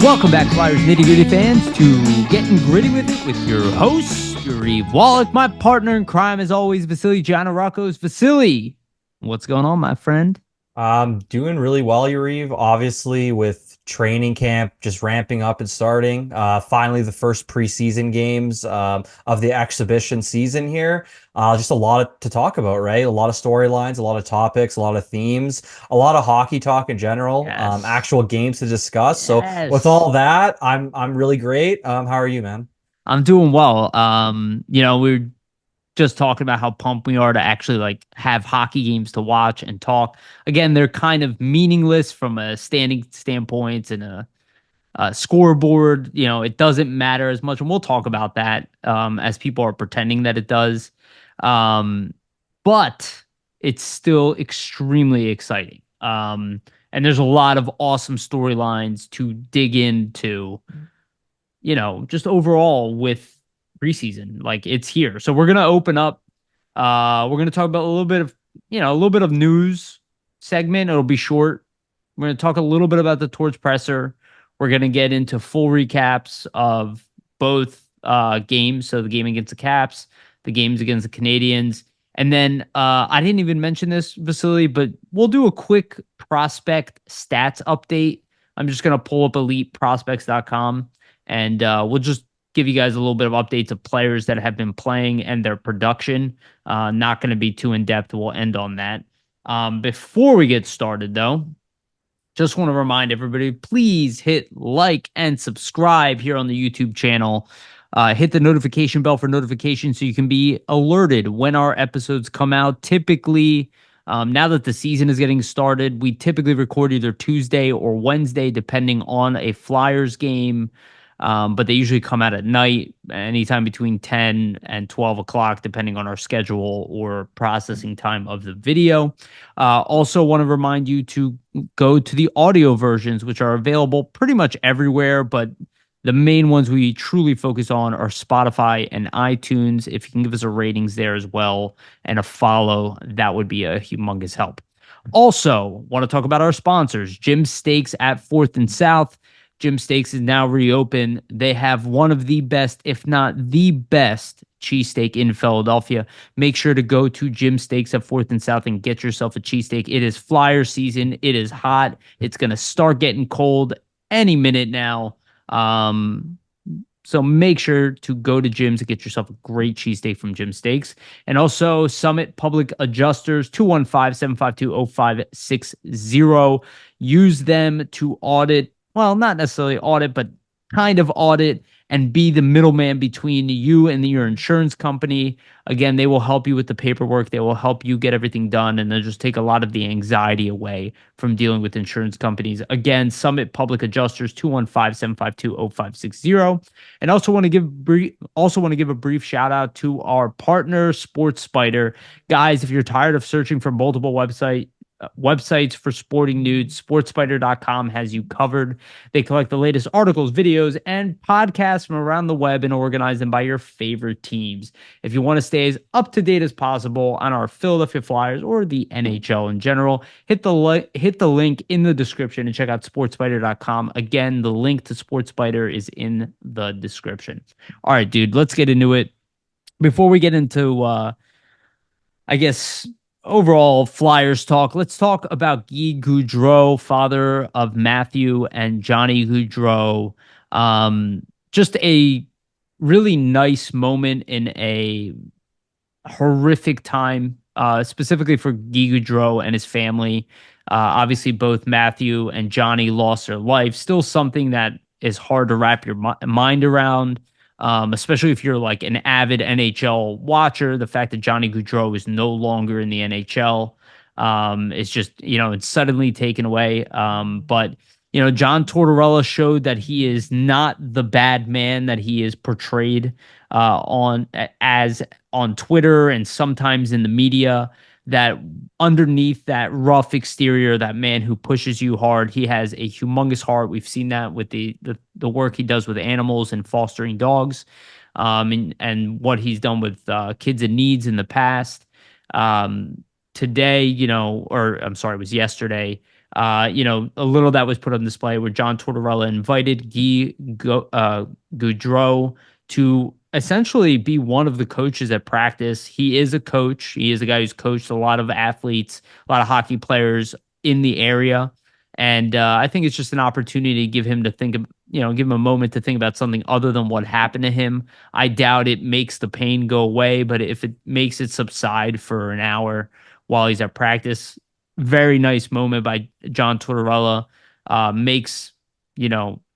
Welcome back, Flyers Nitty Gritty fans, to Getting Gritty with It with your host, Yariv, Wolok, my partner in crime, as always, Vasili Gianarakos. Vasili, what's going on, my friend? I'm doing really well, Yariv. Obviously, with training camp just ramping up and starting. Finally, the first preseason games of the exhibition season here. Just a lot to talk about, right? A lot of storylines, a lot of topics, a lot of themes, a lot of hockey talk in general. Yes. Actual games to discuss. So, with Yes. all that, I'm really great. How are you, man? I'm doing well. We're just talking about how pumped we are to actually like have hockey games to watch and talk. Again, they're kind of meaningless from a standing standpoint and a scoreboard. It doesn't matter as much, and we'll talk about that as people are pretending that it does. Um, but it's still extremely exciting. And there's a lot of awesome storylines to dig into, just overall with preseason. Like it's here. So we're gonna open up. We're gonna talk about a little bit of news segment. It'll be short. We're gonna talk a little bit about the Torch Presser. We're gonna get into full recaps of both games. So the game against the Caps, the games against the Canadians. And then I didn't even mention this, Vasily, but we'll do a quick prospect stats update. I'm just going to pull up eliteprospects.com and we'll just give you guys a little bit of updates of players that have been playing and their production. Not going to be too in depth. We'll end on that. Before we get started, though, just want to remind everybody, please hit like and subscribe here on the YouTube channel. Hit the notification bell for notifications so you can be alerted when our episodes come out. Typically, now that the season is getting started, we typically record either Tuesday or Wednesday, depending on a Flyers game. But they usually come out at night, anytime between 10 and 12 o'clock, depending on our schedule or processing time of the video. Also, want to remind you to go to the audio versions, which are available pretty much everywhere, but the main ones we truly focus on are Spotify and iTunes. If you can give us a ratings there as well and a follow, that would be a humongous help. Also, want to talk about our sponsors, Jim Steaks at 4th and South. Jim Steaks is now reopened. They have one of the best, if not the best, cheesesteak in Philadelphia. Make sure to go to Jim Steaks at 4th and South and get yourself a cheesesteak. It is Flyer season. It is hot. It's going to start getting cold any minute now. So make sure to go to Jim's to get yourself a great cheesesteak from Jim Steaks. And also Summit Public Adjusters, 215-752-0560. Use them to audit, well, not necessarily audit, but kind of audit and be the middleman between you and your insurance company. Again, they will help you with the paperwork. They will help you get everything done, and they'll just take a lot of the anxiety away from dealing with insurance companies. Again, Summit Public Adjusters, 215-752-0560. And also want to give a brief shout out to our partner, Sports Spider. Guys, if you're tired of searching for multiple websites for sporting news, sportspider.com has you covered. They collect the latest articles, videos, and podcasts from around the web and organize them by your favorite teams. If you want to stay as up to date as possible on our Philadelphia Flyers or the NHL in general, hit the link in the description and check out sportspider.com. Again, the link to SportsSpider is in the description. All right, dude, let's get into it. Before we get into I guess overall Flyers talk, let's talk about Guy Gaudreau, father of Matthew and Johnny Gaudreau. Just a really nice moment in a horrific time, specifically for Guy Gaudreau and his family. Obviously, both Matthew and Johnny lost their life. Still something that is hard to wrap your mind around, especially if you're like an avid NHL watcher. The fact that Johnny Gaudreau is no longer in the NHL is just, it's suddenly taken away. But John Tortorella showed that he is not the bad man that he is portrayed on Twitter and sometimes in the media. That underneath that rough exterior, that man who pushes you hard, he has a humongous heart. We've seen that with the work he does with animals and fostering dogs, and what he's done with kids in needs in the past. Today, or I'm sorry, it was yesterday. A little that was put on display where John Tortorella invited Goudreau to essentially be one of the coaches at practice. He is a coach. He is a guy who's coached a lot of athletes, a lot of hockey players in the area. And I think it's just an opportunity to give him to think of, give him a moment to think about something other than what happened to him. I doubt it makes the pain go away, but if it makes it subside for an hour while he's at practice, very nice moment by John Tortorella. Makes,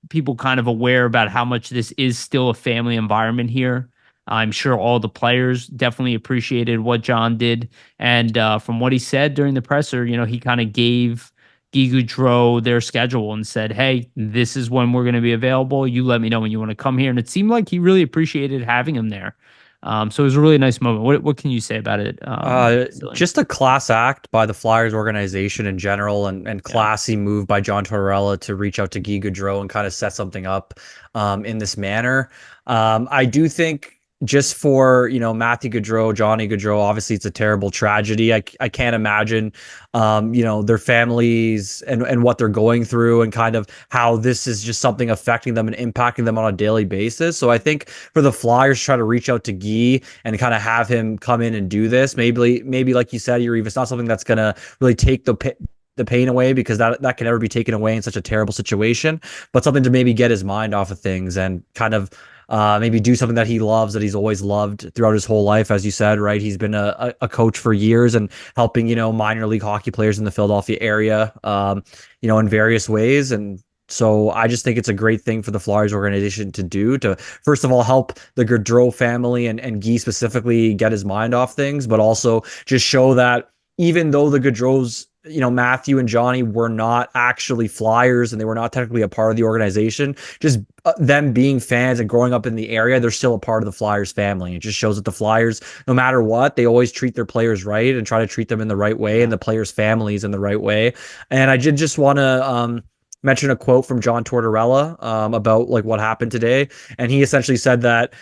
people kind of aware about how much this is still a family environment here. I'm sure all the players definitely appreciated what John did. And from what he said during the presser, he kind of gave Guy Gaudreau their schedule and said, hey, this is when we're going to be available. You let me know when you want to come here. And it seemed like he really appreciated having him there. So it was a really nice moment. What can you say about it? Vasili? Just a class act by the Flyers organization in general, and Yeah. classy move by John Tortorella to reach out to Guy Gaudreau and kind of set something up in this manner. I do think just for, Matthew Gaudreau, Johnny Gaudreau, obviously it's a terrible tragedy. I can't imagine, their families and what they're going through, and kind of how this is just something affecting them and impacting them on a daily basis. So I think for the Flyers to try to reach out to Guy and kind of have him come in and do this, maybe like you said, Yariv, it's not something that's gonna really take the pain away, because that can never be taken away in such a terrible situation, but something to maybe get his mind off of things and kind of maybe do something that he loves, that he's always loved throughout his whole life. As you said, right? He's been a coach for years and helping, minor league hockey players in the Philadelphia area, in various ways. And so I just think it's a great thing for the Flyers organization to do, to first of all help the Gaudreau family and Guy specifically get his mind off things, but also just show that even though the Gaudreaus, Matthew and Johnny were not actually Flyers and they were not technically a part of the organization, just them being fans and growing up in the area, they're still a part of the Flyers family. It just shows that the Flyers, no matter what, they always treat their players right and try to treat them in the right way, and the players' families in the right way. And I did just want to mention a quote from John Tortorella about like what happened today, and he essentially said that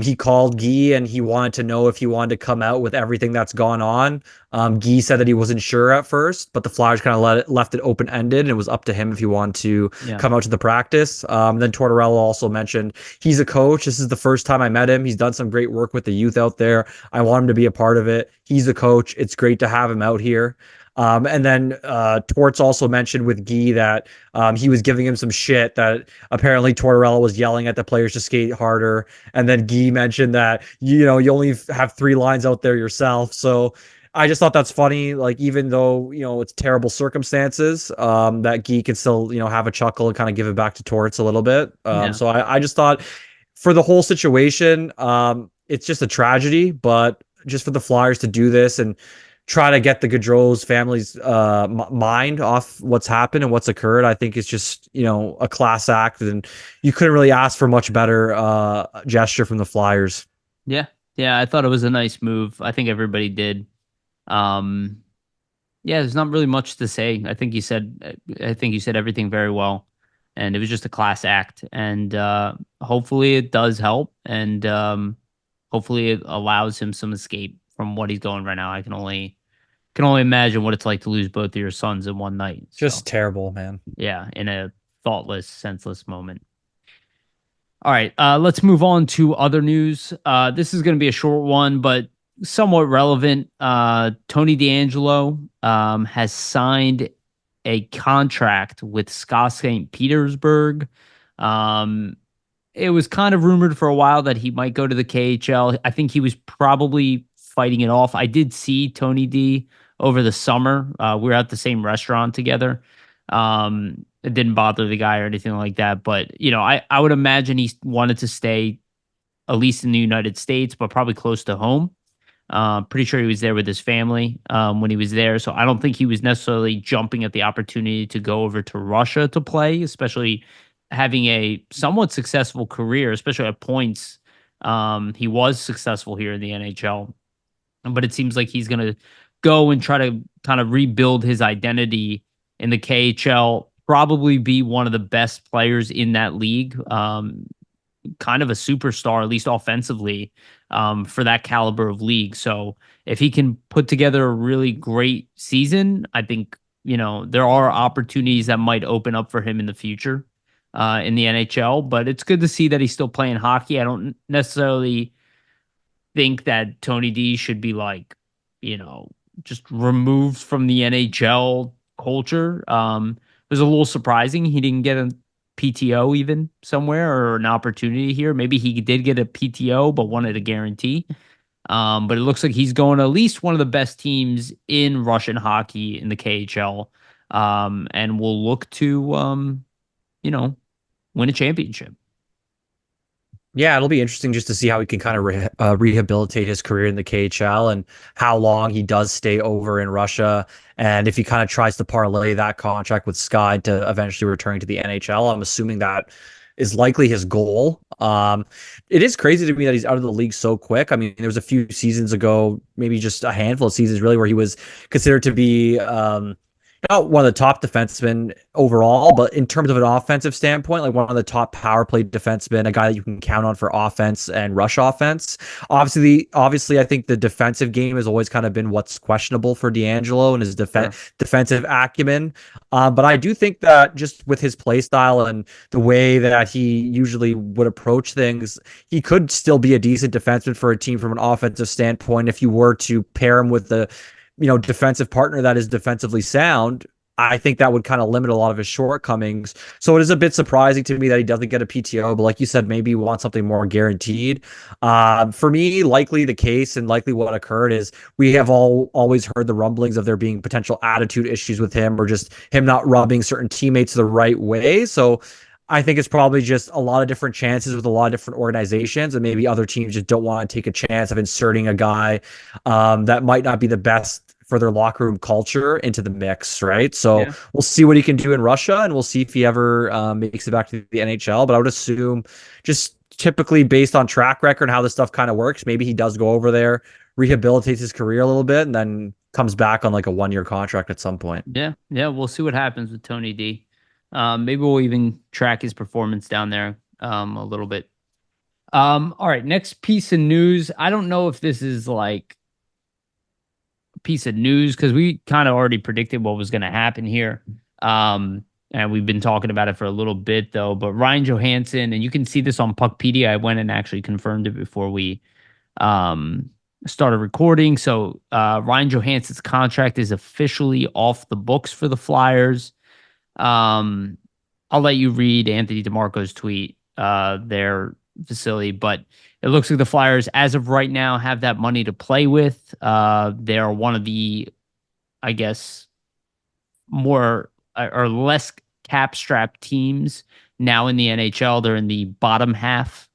he called Guy and he wanted to know if he wanted to come out with everything that's gone on. Guy said that he wasn't sure at first, but the Flyers kind of left it open ended, and it was up to him if he wanted to Yeah. come out to the practice. Then Tortorella also mentioned he's a coach. This is the first time I met him. He's done some great work with the youth out there. I want him to be a part of it. He's a coach. It's great to have him out here. And then Torts also mentioned with Guy that he was giving him some shit, that apparently Tortorella was yelling at the players to skate harder. And then Guy mentioned that, you only have 3 lines out there yourself. So I just thought that's funny. Like, even though, it's terrible circumstances, that Guy can still, have a chuckle and kind of give it back to Torts a little bit. Yeah. So I just thought for the whole situation, it's just a tragedy, but just for the Flyers to do this and try to get the Gaudreau's family's mind off what's happened and what's occurred, I think it's just, a class act, and you couldn't really ask for much better gesture from the Flyers. Yeah. Yeah. I thought it was a nice move. I think everybody did. Um, yeah, there's not really much to say. I think you said everything very well. And it was just a class act. And hopefully it does help. And hopefully it allows him some escape from what he's going right now. I can only imagine what it's like to lose both of your sons in one night. So Just terrible, man. yeah, in a thoughtless, senseless moment. All right, let's move on to other news. This is going to be a short one, but somewhat relevant. Tony D'Angelo has signed a contract with Ska St. Petersburg. Um, it was kind of rumored for a while that he might go to the KHL. I think he was probably fighting it off. I did see Tony D over the summer. We were at the same restaurant together. It didn't bother the guy or anything like that. But, I would imagine he wanted to stay at least in the United States, but probably close to home. Pretty sure he was there with his family when he was there. So I don't think he was necessarily jumping at the opportunity to go over to Russia to play, especially having a somewhat successful career, especially at points. He was successful here in the NHL, but it seems like he's going to go and try to kind of rebuild his identity in the KHL, probably be one of the best players in that league. Kind of a superstar, at least offensively, for that caliber of league. So if he can put together a really great season, I think, there are opportunities that might open up for him in the future in the NHL. But it's good to see that he's still playing hockey. I don't necessarily think that Tony D should be like, just removed from the NHL culture. It was a little surprising he didn't get a PTO even somewhere or an opportunity here. Maybe he did get a PTO but wanted a guarantee. But it looks like he's going to at least one of the best teams in Russian hockey in the KHL, and will look to, win a championship. Yeah, it'll be interesting just to see how he can kind of rehabilitate his career in the KHL and how long he does stay over in Russia. And if he kind of tries to parlay that contract with Sky to eventually return to the NHL, I'm assuming that is likely his goal. It is crazy to me that he's out of the league so quick. I mean, there was a few seasons ago, maybe just a handful of seasons really, where he was considered to be not one of the top defensemen overall, but in terms of an offensive standpoint, like one of the top power play defensemen, a guy that you can count on for offense and rush offense. Obviously, I think the defensive game has always kind of been what's questionable for D'Angelo and his defensive acumen. But I do think that just with his play style and the way that he usually would approach things, he could still be a decent defenseman for a team from an offensive standpoint if you were to pair him with the defensive partner that is defensively sound. I think that would kind of limit a lot of his shortcomings. So it is a bit surprising to me that he doesn't get a PTO, but like you said, maybe you want something more guaranteed. For me, likely the case and likely what occurred is we have always heard the rumblings of there being potential attitude issues with him or just him not rubbing certain teammates the right way. So I think it's probably just a lot of different chances with a lot of different organizations, and maybe other teams just don't want to take a chance of inserting a guy that might not be the best for their locker room culture into the mix, right? So Yeah. we'll see what he can do in Russia, and we'll see if he ever makes it back to the NHL. But I would assume, just typically based on track record and how this stuff kind of works, maybe he does go over there, rehabilitates his career a little bit, and then comes back on like a 1-year contract at some point. Yeah. Yeah. We'll see what happens with Tony D. Maybe we'll even track his performance down there a little bit. All right. Next piece of news. I don't know if this is like piece of news because we kind of already predicted what was going to happen here. And we've been talking about it for a little bit though. But Ryan Johansson, and you can see this on Puckpedia. I went and actually confirmed it before we started recording. So Ryan Johansson's contract is officially off the books for the Flyers. I'll let you read Anthony DeMarco's tweet there, Vasili, but it looks like the Flyers, as of right now, have that money to play with. They are one of the, I guess, more or less cap strapped teams now in the NHL. They're in the bottom half,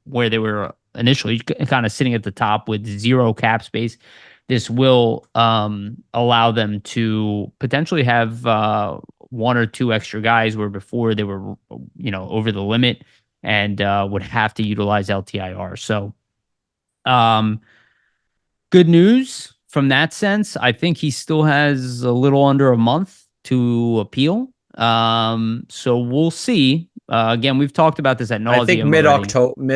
where they were initially kind of sitting at the top with zero cap space. This will allow them to potentially have one or two extra guys where before they were, over the limit and would have to utilize LTIR. So, good news from that sense. I think he still has a little under a month to appeal. So we'll see. Again, we've talked about this at nauseam. I think mid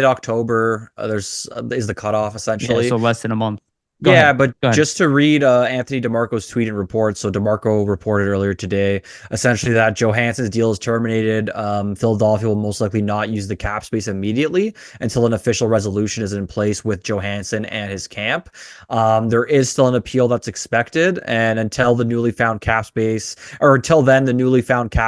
October, is the cutoff essentially. Yeah, so less than a month. Go ahead. But just to read Anthony DeMarco's tweet and report. So DeMarco reported earlier today, essentially that Johansson's deal is terminated. Philadelphia will most likely not use the cap space immediately until an official resolution is in place with Johansson and his camp. There is still an appeal that's expected, and until then, the newly found cap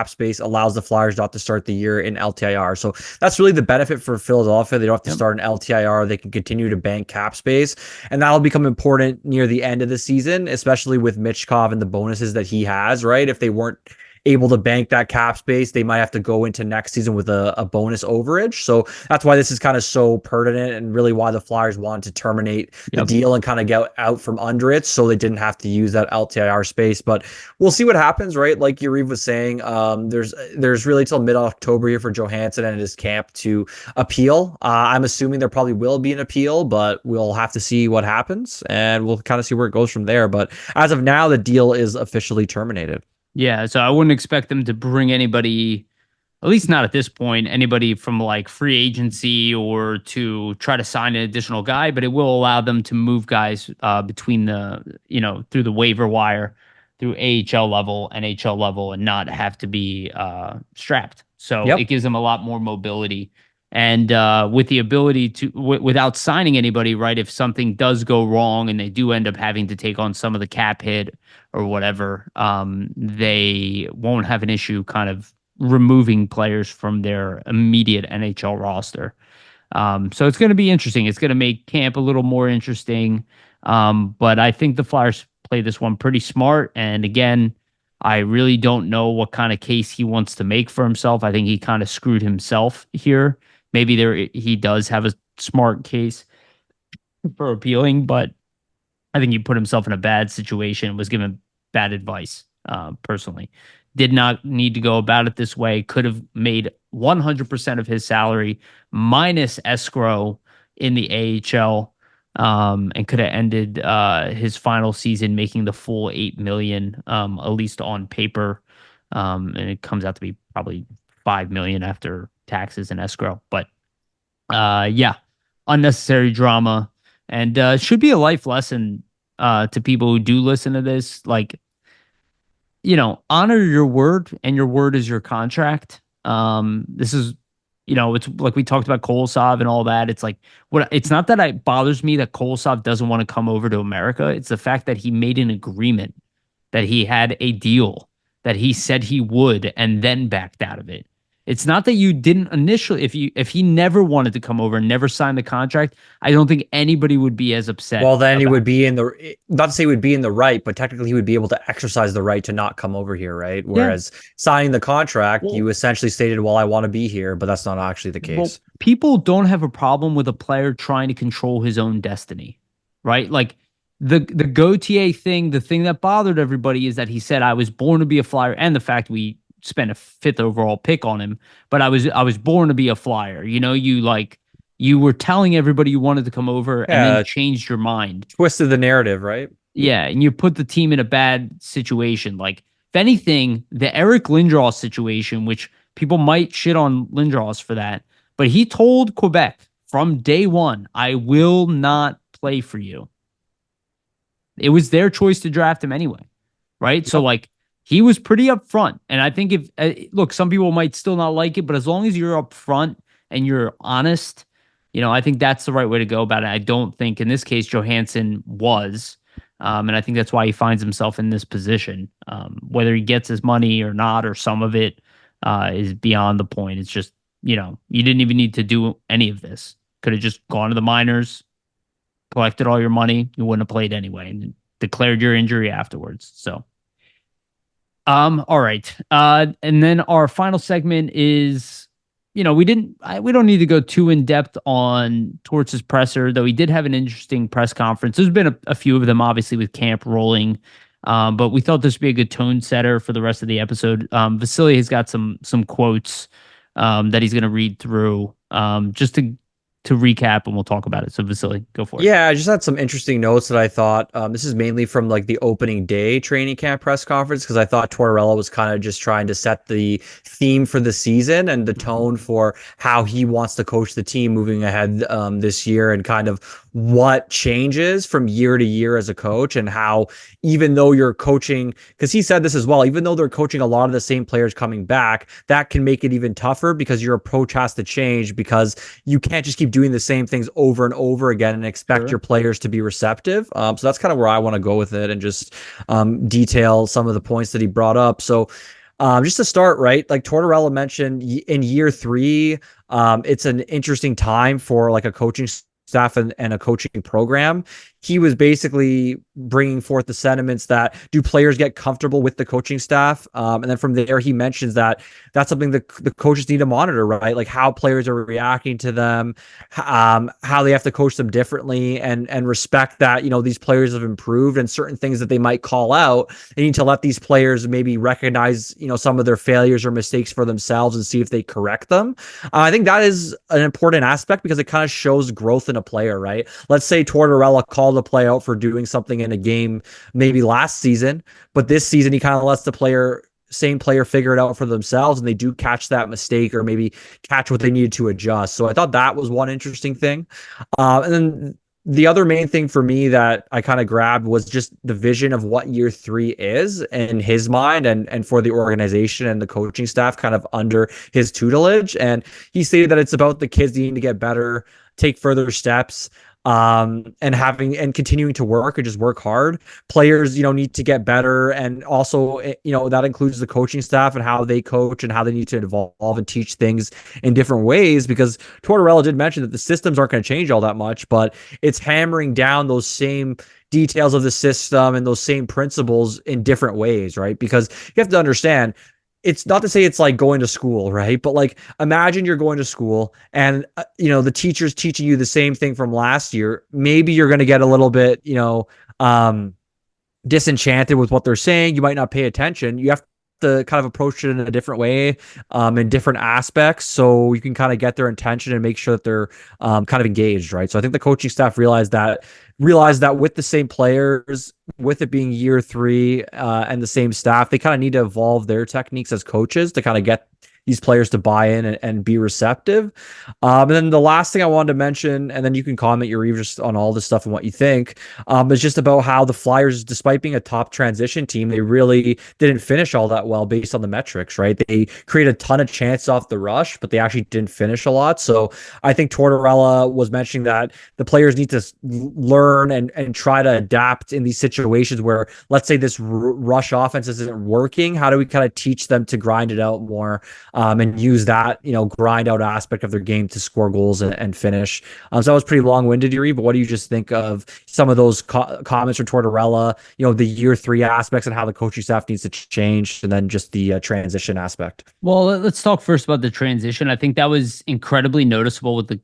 space allows the Flyers not to start the year in LTIR. So that's really the benefit for Philadelphia. They don't have to start an LTIR. They can continue to bank cap space, and that'll become important near the end of the season, especially with Michkov and the bonuses that he has, right? If they weren't able to bank that cap space, they might have to go into next season with a bonus overage. So that's why this is kind of so pertinent, and really why the Flyers wanted to terminate the deal and kind of get out from under it so they didn't have to use that LTIR space. But we'll see what happens, right? Like Yariv was saying, there's really till mid-October here for Johansson and his camp to appeal. I'm assuming there probably will be an appeal, but we'll have to see what happens, and we'll kind of see where it goes from there. But as of now, the deal is officially terminated. Yeah, so I wouldn't expect them to bring anybody, at least not at this point, anybody from like free agency or to try to sign an additional guy, but it will allow them to move guys between through the waiver wire through AHL level, NHL level, and not have to be strapped. So it Yep. gives them a lot more mobility. And with the ability to, without signing anybody, right? If something does go wrong and they do end up having to take on some of the cap hit or whatever, they won't have an issue kind of removing players from their immediate NHL roster. So it's going to be interesting. It's going to make camp a little more interesting. But I think the Flyers play this one pretty smart. And again, I really don't know what kind of case he wants to make for himself. I think he kind of screwed himself here. Maybe he does have a smart case for appealing, but I think he put himself in a bad situation, was given bad advice, personally. Did not need to go about it this way. Could have made 100% of his salary minus escrow in the AHL, and could have ended his final season making the full 8 million, at least on paper. And it comes out to be probably 5 million after taxes and escrow. But yeah, unnecessary drama, and should be a life lesson to people who do listen to this. Like, honor your word, and your word is your contract. This is, it's like we talked about Kolosov and all that. It's like, it's not that it bothers me that Kolosov doesn't want to come over to America. It's the fact that he made an agreement, that he had a deal, that he said he would, and then backed out of it. It's not that you didn't initially. If he never wanted to come over and never signed the contract, I don't think anybody would be as upset. Well, then he about would be in the, not to say he would be in the right, but technically he would be able to exercise the right to not come over here, right? Yeah. Whereas signing the contract, Well, you essentially stated, well, I want to be here, but that's not actually the well, case. people don't have a problem with a player trying to control his own destiny, right? Like the Gautier thing, the thing that bothered everybody is that he said, "I was born to be a Flyer," and the fact we spent a fifth overall pick on him, but I was born to be a Flyer. You were telling everybody you wanted to come over and then Yeah, changed your mind. twisted the narrative, right? Yeah, and you put the team in a bad situation. Like, if anything, the Eric Lindros situation, which people might shit on Lindros for that, but he told Quebec from day one, "I will not play for you." It was their choice to draft him anyway, right? So, Yep. like, he was pretty upfront. And I think if look, some people might still not like it, but as long as you're upfront and you're honest, I think that's the right way to go about it. I don't think in this case Johansson was. And I think that's why he finds himself in this position. Whether he gets his money or not, or some of it, is beyond the point. It's just, you didn't even need to do any of this. Could have just gone to the minors, collected all your money. You wouldn't have played anyway, and declared your injury afterwards. So, all right. And then our final segment is, we don't need to go too in depth on Torts' presser, though he did have an interesting press conference. There's been a few of them, obviously, with camp rolling. But we thought this would be a good tone setter for the rest of the episode. Vasili has got some quotes that he's going to read through, just to recap, and we'll talk about it. So, Vasili, go for it. Yeah, I just had some interesting notes that I thought, this is mainly from like the opening day training camp press conference, because I thought Tortorella was kind of just trying to set the theme for the season and the tone for how he wants to coach the team moving ahead this year, and kind of what changes from year to year as a coach, and how even though you're coaching, because he said this as well, even though they're coaching a lot of the same players coming back, that can make it even tougher because your approach has to change, because you can't just keep doing the same things over and over again and expect your players to be receptive. So that's kind of where I want to go with it, and just detail some of the points that he brought up. So just to start, right, like Tortorella mentioned in year 3, it's an interesting time for like a coaching staff and a coaching program. He was basically bringing forth the sentiments that, do players get comfortable with the coaching staff? And then from there, he mentions that that's something that the coaches need to monitor, right? Like how players are reacting to them, how they have to coach them differently, and respect that, these players have improved, and certain things that they might call out, they need to let these players maybe recognize, some of their failures or mistakes for themselves and see if they correct them. I think that is an important aspect, because it kind of shows growth in a player, right? Let's say Tortorella called a play out for doing something in a game maybe last season, but this season he kind of lets the same player figure it out for themselves, and they do catch that mistake, or maybe catch what they needed to adjust. So I thought that was one interesting thing. And then the other main thing for me that I kind of grabbed was just the vision of what year three is in his mind, and for the organization and the coaching staff kind of under his tutelage. And he stated that it's about the kids needing to get better, take further steps, and having and continuing to work and just work hard. Players, need to get better, and also, that includes the coaching staff and how they coach and how they need to evolve and teach things in different ways. Because Tortorella did mention that the systems aren't going to change all that much, but it's hammering down those same details of the system and those same principles in different ways, right? Because you have to understand, it's not to say it's like going to school, right? But like, imagine you're going to school and, the teacher's teaching you the same thing from last year. Maybe you're going to get a little bit, disenchanted with what they're saying. You might not pay attention. You have to kind of approach it in a different way, in different aspects, so you can kind of get their attention and make sure that they're kind of engaged, right? So I think the coaching staff realized that with the same players, with it being year three, and the same staff, they kind of need to evolve their techniques as coaches to kind of get these players to buy in and be receptive. And then the last thing I wanted to mention, and then you can comment your just on all this stuff and what you think, is just about how the Flyers, despite being a top transition team, they really didn't finish all that well based on the metrics, right? They created a ton of chances off the rush, but they actually didn't finish a lot. So I think Tortorella was mentioning that the players need to learn and try to adapt in these situations where, let's say, this rush offense isn't working. How do we kind of teach them to grind it out more? And use that, grind out aspect of their game to score goals and finish. So that was pretty long-winded, Yuri, but what do you just think of some of those comments from Tortorella, the year three aspects and how the coaching staff needs to change, and then just the transition aspect? Well, let's talk first about the transition. I think that was incredibly noticeable with the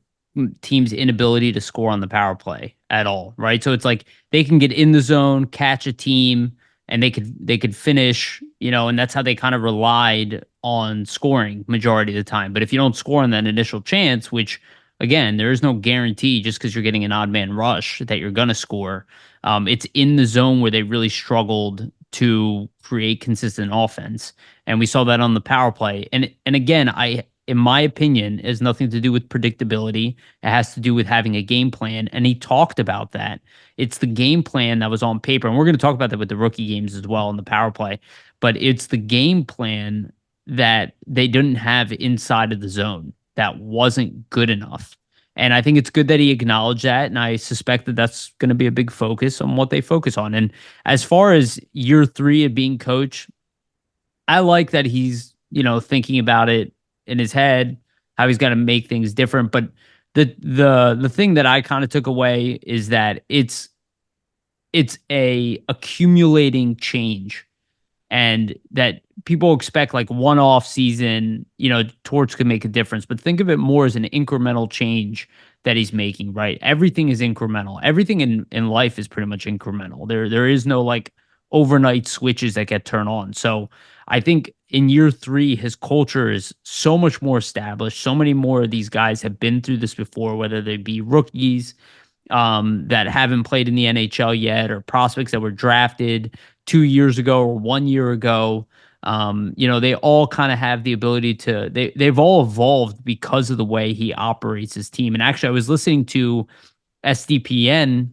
team's inability to score on the power play at all, right? So it's like they can get in the zone, catch a team, and they could finish, and that's how they kind of relied on scoring majority of the time. But if you don't score on that initial chance, which again, there is no guarantee just because you're getting an odd man rush that you're going to score. It's in the zone where they really struggled to create consistent offense. And we saw that on the power play. And again, in my opinion, it has nothing to do with predictability. It has to do with having a game plan. And he talked about that. It's the game plan that was on paper. And we're going to talk about that with the rookie games as well in the power play. But it's the game plan that they didn't have inside of the zone that wasn't good enough. And I think it's good that he acknowledged that. And I suspect that that's going to be a big focus on what they focus on. And as far as year three of being coach, I like that he's, thinking about it in his head, how he's got to make things different. But the thing that I kind of took away is that it's a accumulating change, and that people expect like one off season, Torch could make a difference, but think of it more as an incremental change that he's making, right? Everything is incremental. Everything in life is pretty much incremental. There is no like overnight switches that get turned on. So I think in year three, his culture is so much more established. So many more of these guys have been through this before, whether they be rookies that haven't played in the NHL yet, or prospects that were drafted 2 years ago or 1 year ago. They all kind of have the ability to, they've all evolved because of the way he operates his team. And actually, I was listening to SDPN,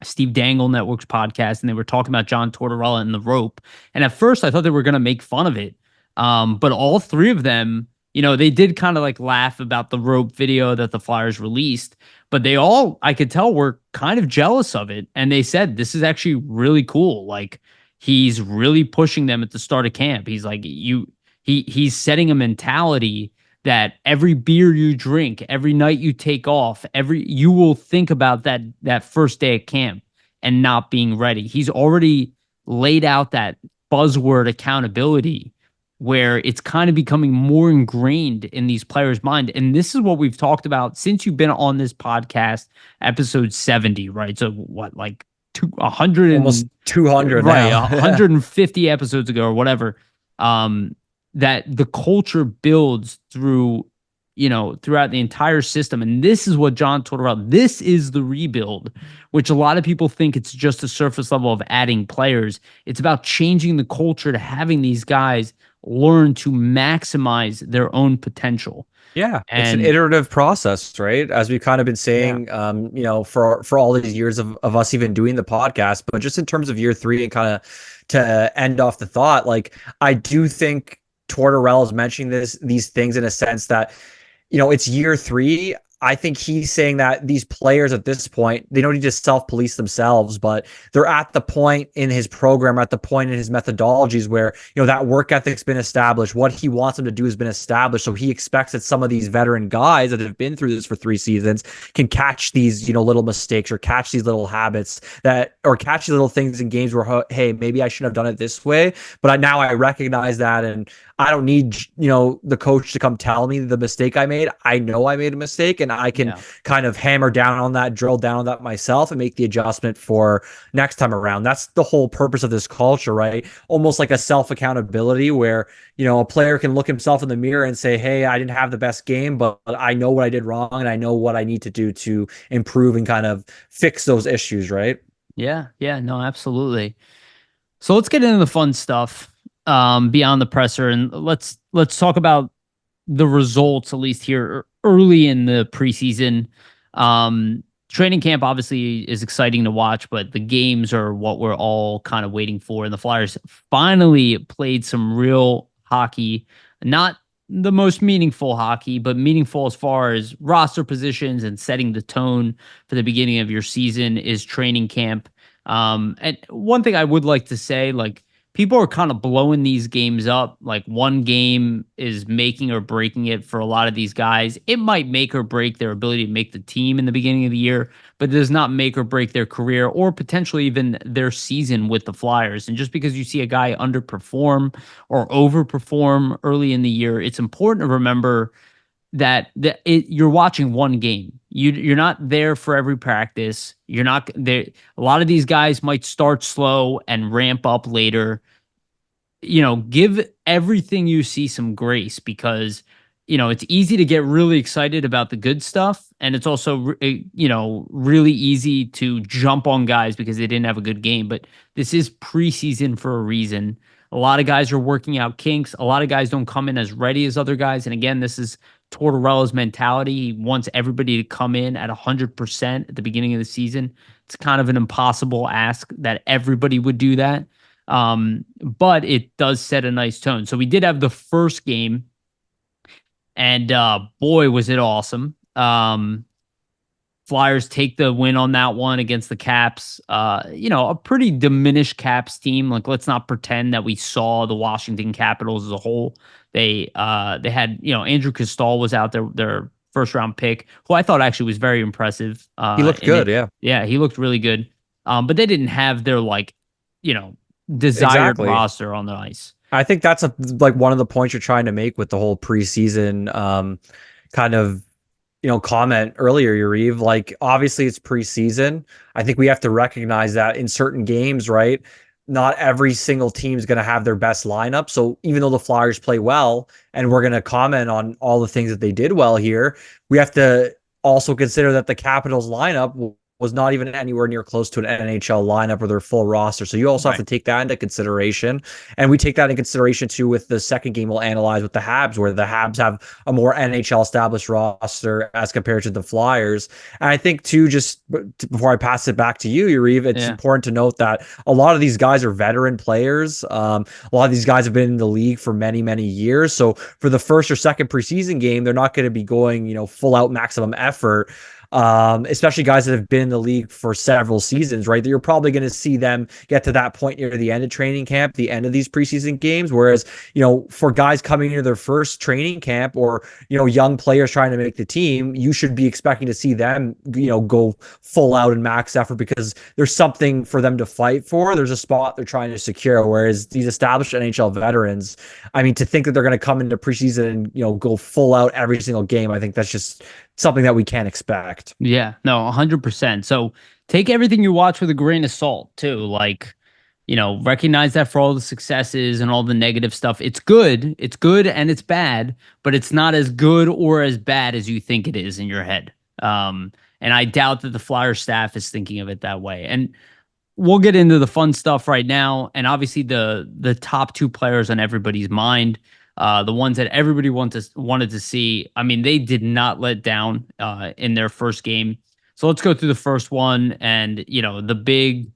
Steve Dangle Network's podcast, and they were talking about John Tortorella and the rope. And at first I thought they were going to make fun of it. But all three of them, they did kind of like laugh about the rope video that the Flyers released, but they all, I could tell, were kind of jealous of it. And they said, this is actually really cool. Like, he's really pushing them at the start of camp. He's like, he's setting a mentality that every beer you drink, every night you take off, you will think about that first day at camp and not being ready. He's already laid out that buzzword accountability, where it's kind of becoming more ingrained in these players' mind. And this is what we've talked about since you've been on this podcast, episode 70, right? So what, like 100 almost 200 right, now. 150 episodes ago or whatever, that the culture builds through, throughout the entire system. And this is what John Tortorella, this is the rebuild, which a lot of people think it's just a surface level of adding players. It's about changing the culture to having these guys learn to maximize their own potential. Yeah, it's an And iterative process, right? As we've kind of been yeah, saying, for all these years of us even doing the podcast, but just in terms of year three and kind of to end off the thought, like I do think Tortorella is mentioning these things in a sense that it's year three. I think he's saying that these players at this point, they don't need to self-police themselves, but they're at the point in his program, at the point in his methodologies where, that work ethic's been established. What he wants them to do has been established. So he expects that some of these veteran guys that have been through this for 3 seasons can catch these, little mistakes or catch these little habits or catch these little things in games where, hey, maybe I shouldn't have done it this way. But now I recognize that, and I don't need, the coach to come tell me the mistake I made. I know I made a mistake, and I can yeah, kind of hammer down on that, drill down on that myself, and make the adjustment for next time around. That's the whole purpose of this culture, right? Almost like a self accountability where, a player can look himself in the mirror and say, hey, I didn't have the best game, but I know what I did wrong and I know what I need to do to improve and kind of fix those issues, right? yeah, yeah. No, absolutely. So let's get into the fun stuff beyond the presser, and let's talk about the results, at least here early in the preseason. Training camp obviously is exciting to watch, but the games are what we're all kind of waiting for. And the Flyers finally played some real hockey, not the most meaningful hockey, but meaningful as far as roster positions and setting the tone for the beginning of your season is training camp. And one thing I would like to say, like, people are kind of blowing these games up. Like, one game is making or breaking it for a lot of these guys. It might make or break their ability to make the team in the beginning of the year, but it does not make or break their career or potentially even their season with the Flyers. And just because you see a guy underperform or overperform early in the year, it's important to remember that you're watching one game. You're not there for every practice. You're not there. A lot of these guys might start slow and ramp up later. Give everything you see some grace, because it's easy to get really excited about the good stuff, and it's also really easy to jump on guys because they didn't have a good game. But this is preseason for a reason. A lot of guys are working out kinks. A lot of guys don't come in as ready as other guys. And again, this is Tortorella's mentality. He wants everybody to come in at 100% at the beginning of the season. It's kind of an impossible ask that everybody would do that. But it does set a nice tone. So we did have the first game, and boy, was it awesome. Flyers take the win on that one against the Caps. A pretty diminished Caps team. Like, let's not pretend that we saw the Washington Capitals as a whole. They had, Andrew Costal was out there, their first round pick, who I thought actually was very impressive. He looked In good, it. yeah. Yeah, he looked really good. But they didn't have their, like, you know, desired Exactly. roster on the ice. I think that's like one of the points you're trying to make with the whole preseason kind of comment earlier, Yariv. Like, obviously it's preseason. I think we have to recognize that in certain games, right? Not every single team is going to have their best lineup. So even though the Flyers play well, and we're going to comment on all the things that they did well here, we have to also consider that the Capitals lineup was not even anywhere near close to an NHL lineup or their full roster. So you also have Right. to take that into consideration. And we take that into consideration too with the second game we'll analyze with the Habs, where the Habs have a more NHL established roster as compared to the Flyers. And I think too, just before I pass it back to you, Yariv, it's Yeah. important to note that a lot of these guys are veteran players. A lot of these guys have been in the league for many, many years. So for the first or second preseason game, they're not going to be going, full out maximum effort. Especially guys that have been in the league for several seasons, right? That you're probably going to see them get to that point near the end of training camp, the end of these preseason games. Whereas, for guys coming into their first training camp or, young players trying to make the team, you should be expecting to see them, go full out and max effort because there's something for them to fight for. There's a spot they're trying to secure. Whereas these established NHL veterans, I mean, to think that they're going to come into preseason and, go full out every single game, I think that's just something that we can't expect. Yeah, no, 100%. So take everything you watch with a grain of salt too. Like, recognize that for all the successes and all the negative stuff. It's good. It's good and it's bad, but it's not as good or as bad as you think it is in your head. And I doubt that the Flyer staff is thinking of it that way. And we'll get into the fun stuff right now. And obviously the top two players on everybody's mind. the ones that everybody wanted to see. I mean, they did not let down in their first game. So let's go through the first one, and the big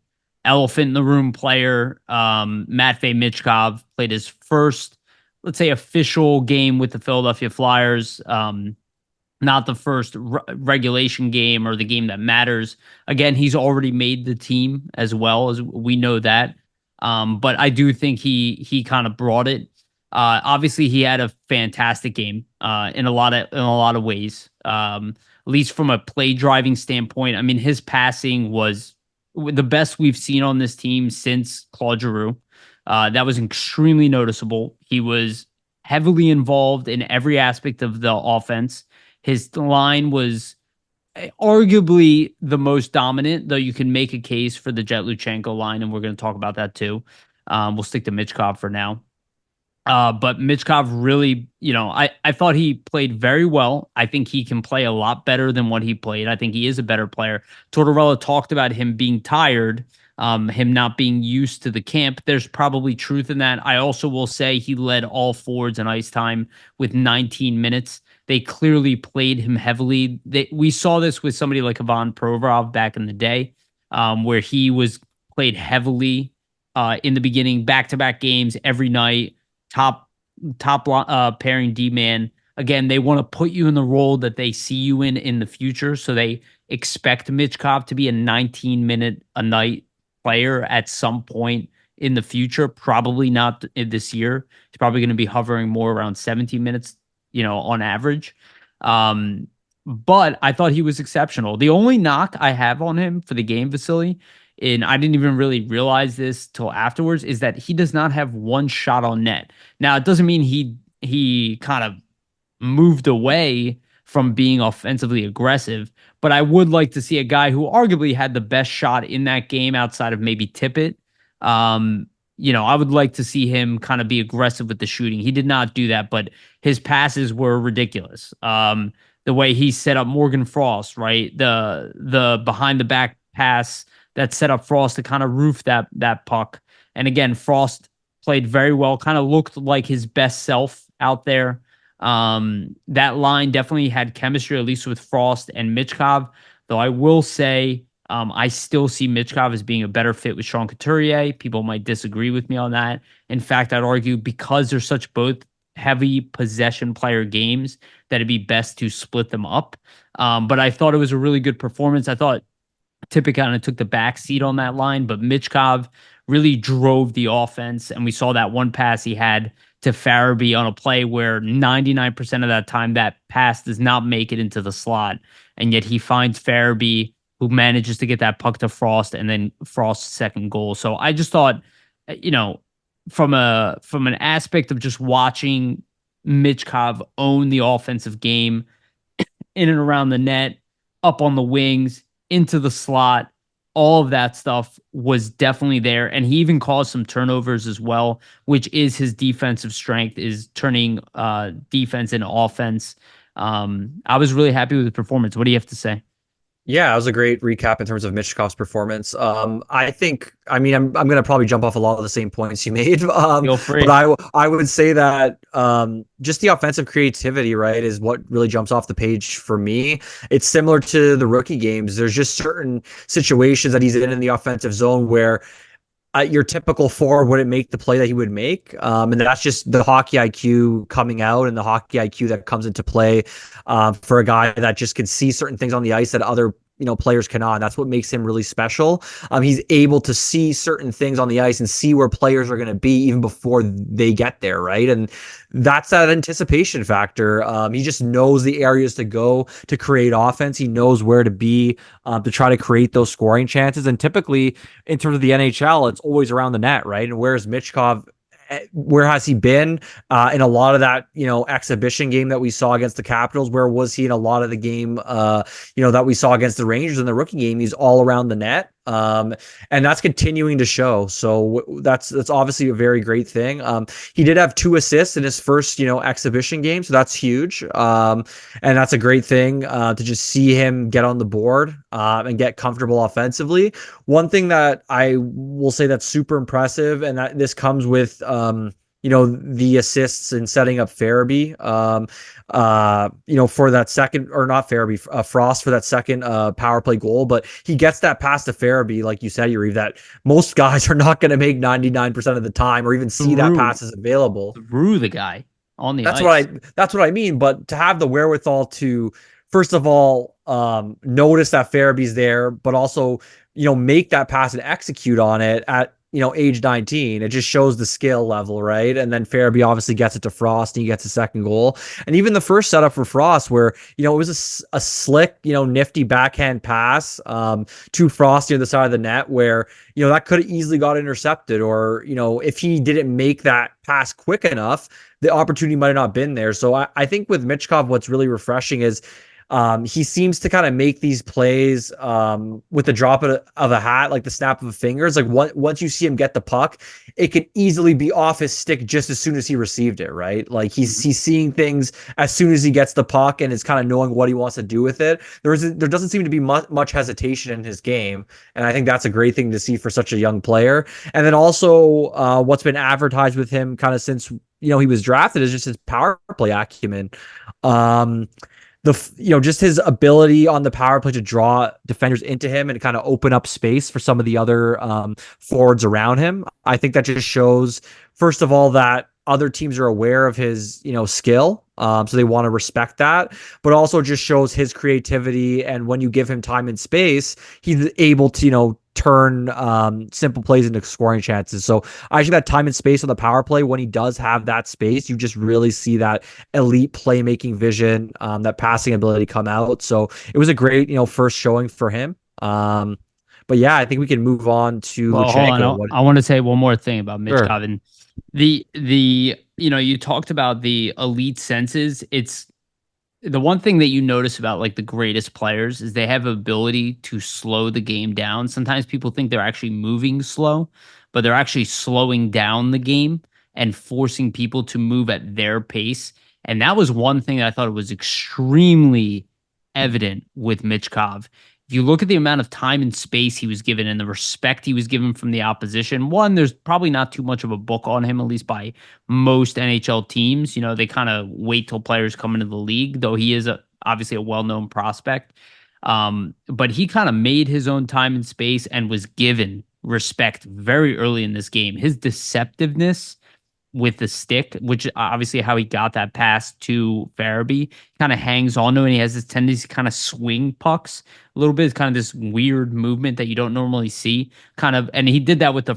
elephant in the room player, Matvey Michkov, played his first, let's say, official game with the Philadelphia Flyers. Not the first regulation game or the game that matters. Again, he's already made the team as well, as we know that. But I do think he kind of brought it. Obviously, he had a fantastic game in a lot of ways. At least from a play driving standpoint. I mean, his passing was the best we've seen on this team since Claude Giroux. That was extremely noticeable. He was heavily involved in every aspect of the offense. His line was arguably the most dominant, though you can make a case for the Jett Luchanko line, and we're going to talk about that too. We'll stick to Michkov for now. But Michkov really, I thought he played very well. I think he can play a lot better than what he played. I think he is a better player. Tortorella talked about him being tired, him not being used to the camp. There's probably truth in that. I also will say he led all forwards in ice time with 19 minutes. They clearly played him heavily. We saw this with somebody like Ivan Provorov back in the day, where he was played heavily in the beginning, back-to-back games every night. Top pairing D-man. Again, they want to put you in the role that they see you in the future. So they expect Michkov to be a 19-minute a night player at some point in the future. Probably not this year. He's probably going to be hovering more around 17 minutes, on average. But I thought he was exceptional. The only knock I have on him for the game, Vasili, and I didn't even really realize this till afterwards, is that he does not have one shot on net. Now, it doesn't mean he kind of moved away from being offensively aggressive, but I would like to see a guy who arguably had the best shot in that game outside of maybe Tippett. I would like to see him kind of be aggressive with the shooting. He did not do that, but his passes were ridiculous. The way he set up Morgan Frost, right? The behind the back pass that set up Frost to kind of roof that puck. And again, Frost played very well, kind of looked like his best self out there. That line definitely had chemistry, at least with Frost and Michkov, though I will say I still see Michkov as being a better fit with Sean Couturier. People might disagree with me on that. In fact, I'd argue because they're such both heavy possession player games that it'd be best to split them up. But I thought it was a really good performance. I thought Tippett kind of took the back seat on that line, but Michkov really drove the offense. And we saw that one pass he had to Farabee on a play where 99% of that time that pass does not make it into the slot. And yet he finds Farabee, who manages to get that puck to Frost, and then Frost's second goal. So I just thought, from an aspect of just watching Michkov own the offensive game in and around the net, up on the wings, into the slot, all of that stuff was definitely there. And he even caused some turnovers as well, which is his defensive strength, is turning defense into offense. I was really happy with the performance. What do you have to say? Yeah, it was a great recap in terms of Michkov's performance. I'm going to probably jump off a lot of the same points you made. Feel free. But I would say that just the offensive creativity, right, is what really jumps off the page for me. It's similar to the rookie games. There's just certain situations that he's in the offensive zone where your typical forward wouldn't make the play that he would make. And that's just the hockey IQ coming out and the hockey IQ that comes into play for a guy that just can see certain things on the ice that other players cannot. And that's what makes him really special. He's able to see certain things on the ice and see where players are going to be even before they get there, right? And that's that anticipation factor. He just knows the areas to go to create offense. He knows where to be to try to create those scoring chances. And typically, in terms of the NHL, it's always around the net, right? And where's Michkov? Where has he been in a lot of that, exhibition game that we saw against the Capitals? Where was he in a lot of the game, that we saw against the Rangers in the rookie game? He's all around the net. And that's continuing to show. So that's obviously a very great thing. He did have 2 assists in his first, exhibition game. So that's huge. And that's a great thing to just see him get on the board and get comfortable offensively. One thing that I will say that's super impressive, and that this comes with, the assists and setting up Farabee, for that second, or not Farabee, Frost for that second power play goal. But he gets that pass to Farabee, like you said, Yariv, that most guys are not going to make 99% of the time or even see that Through pass is available. through the guy on the That's what ice. I mean. But to have the wherewithal to, first of all, notice that Farabee's there, but also, make that pass and execute on it at, age 19. It just shows the skill level, right? And then Farabee obviously gets it to Frost and he gets a second goal. And even the first setup for Frost, where, it was a slick, nifty backhand pass to Frost near the side of the net, where, that could have easily got intercepted, or, if he didn't make that pass quick enough, the opportunity might have not been there. So I think with Michkov, what's really refreshing is he seems to kind of make these plays with the drop of a hat, like the snap of the fingers. Like once you see him get the puck, it could easily be off his stick just as soon as he received it, right? Like he's seeing things as soon as he gets the puck and is kind of knowing what he wants to do with it. There doesn't seem to be much hesitation in his game, and I think that's a great thing to see for such a young player. And then also what's been advertised with him kind of since he was drafted is just his power play acumen. Just his ability on the power play to draw defenders into him and kind of open up space for some of the other forwards around him. I think that just shows, first of all, that other teams are aware of his, skill. So they want to respect that, but also just shows his creativity. And when you give him time and space, he's able to, turn simple plays into scoring chances. So I think that time and space on the power play, when he does have that space, you just really see that elite playmaking vision, that passing ability come out. So it was a great, first showing for him. But yeah, I think we can move on to Well, hold on. Luchanko. I want to say one more thing about Mitch Sure. Coven. The you talked about the elite senses. It's the one thing that you notice about like the greatest players is they have ability to slow the game down. Sometimes people think they're actually moving slow, but they're actually slowing down the game and forcing people to move at their pace. And that was one thing that I thought was extremely evident with Michkov. If you look at the amount of time and space he was given and the respect he was given from the opposition, one, there's probably not too much of a book on him, at least by most NHL teams. They kind of wait till players come into the league, though he is obviously a well-known prospect. But he kind of made his own time and space and was given respect very early in this game. His deceptiveness with the stick, which obviously how he got that pass to Farabee, kind of hangs on to, and he has this tendency to kind of swing pucks a little bit. It's kind of this weird movement that you don't normally see. Kind of, and he did that with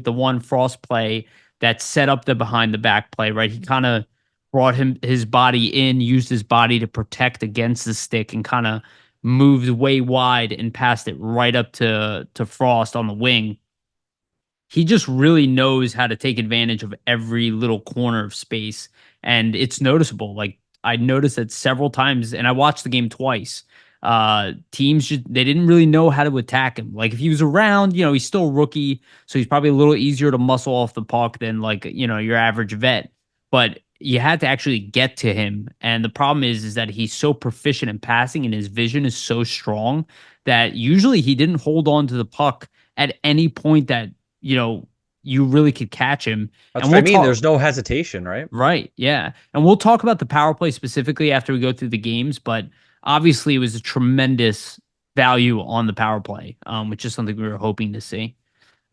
the one Frost play that set up the behind the back play, right? He kind of brought his body in, used his body to protect against the stick, and kind of moved way wide and passed it right up to Frost on the wing. He just really knows how to take advantage of every little corner of space, and it's noticeable. Like I noticed that several times, and I watched the game twice. Teams they didn't really know how to attack him. Like if he was around, he's still a rookie, so he's probably a little easier to muscle off the puck than like your average vet. But you had to actually get to him, and the problem is that he's so proficient in passing, and his vision is so strong that usually he didn't hold on to the puck at any point that you really could catch him. That's And what I we'll mean. talk. There's no hesitation, right? Right. Yeah. And we'll talk about the power play specifically after we go through the games, but obviously it was a tremendous value on the power play, which is something we were hoping to see.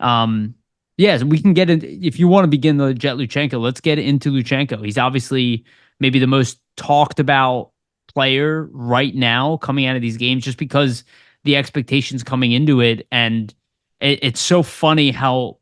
Yeah, so we can get into, if you want to begin the Jett Luchanko, let's get into Luchanko. He's obviously maybe the most talked about player right now coming out of these games, just because the expectations coming into it. And it's so funny how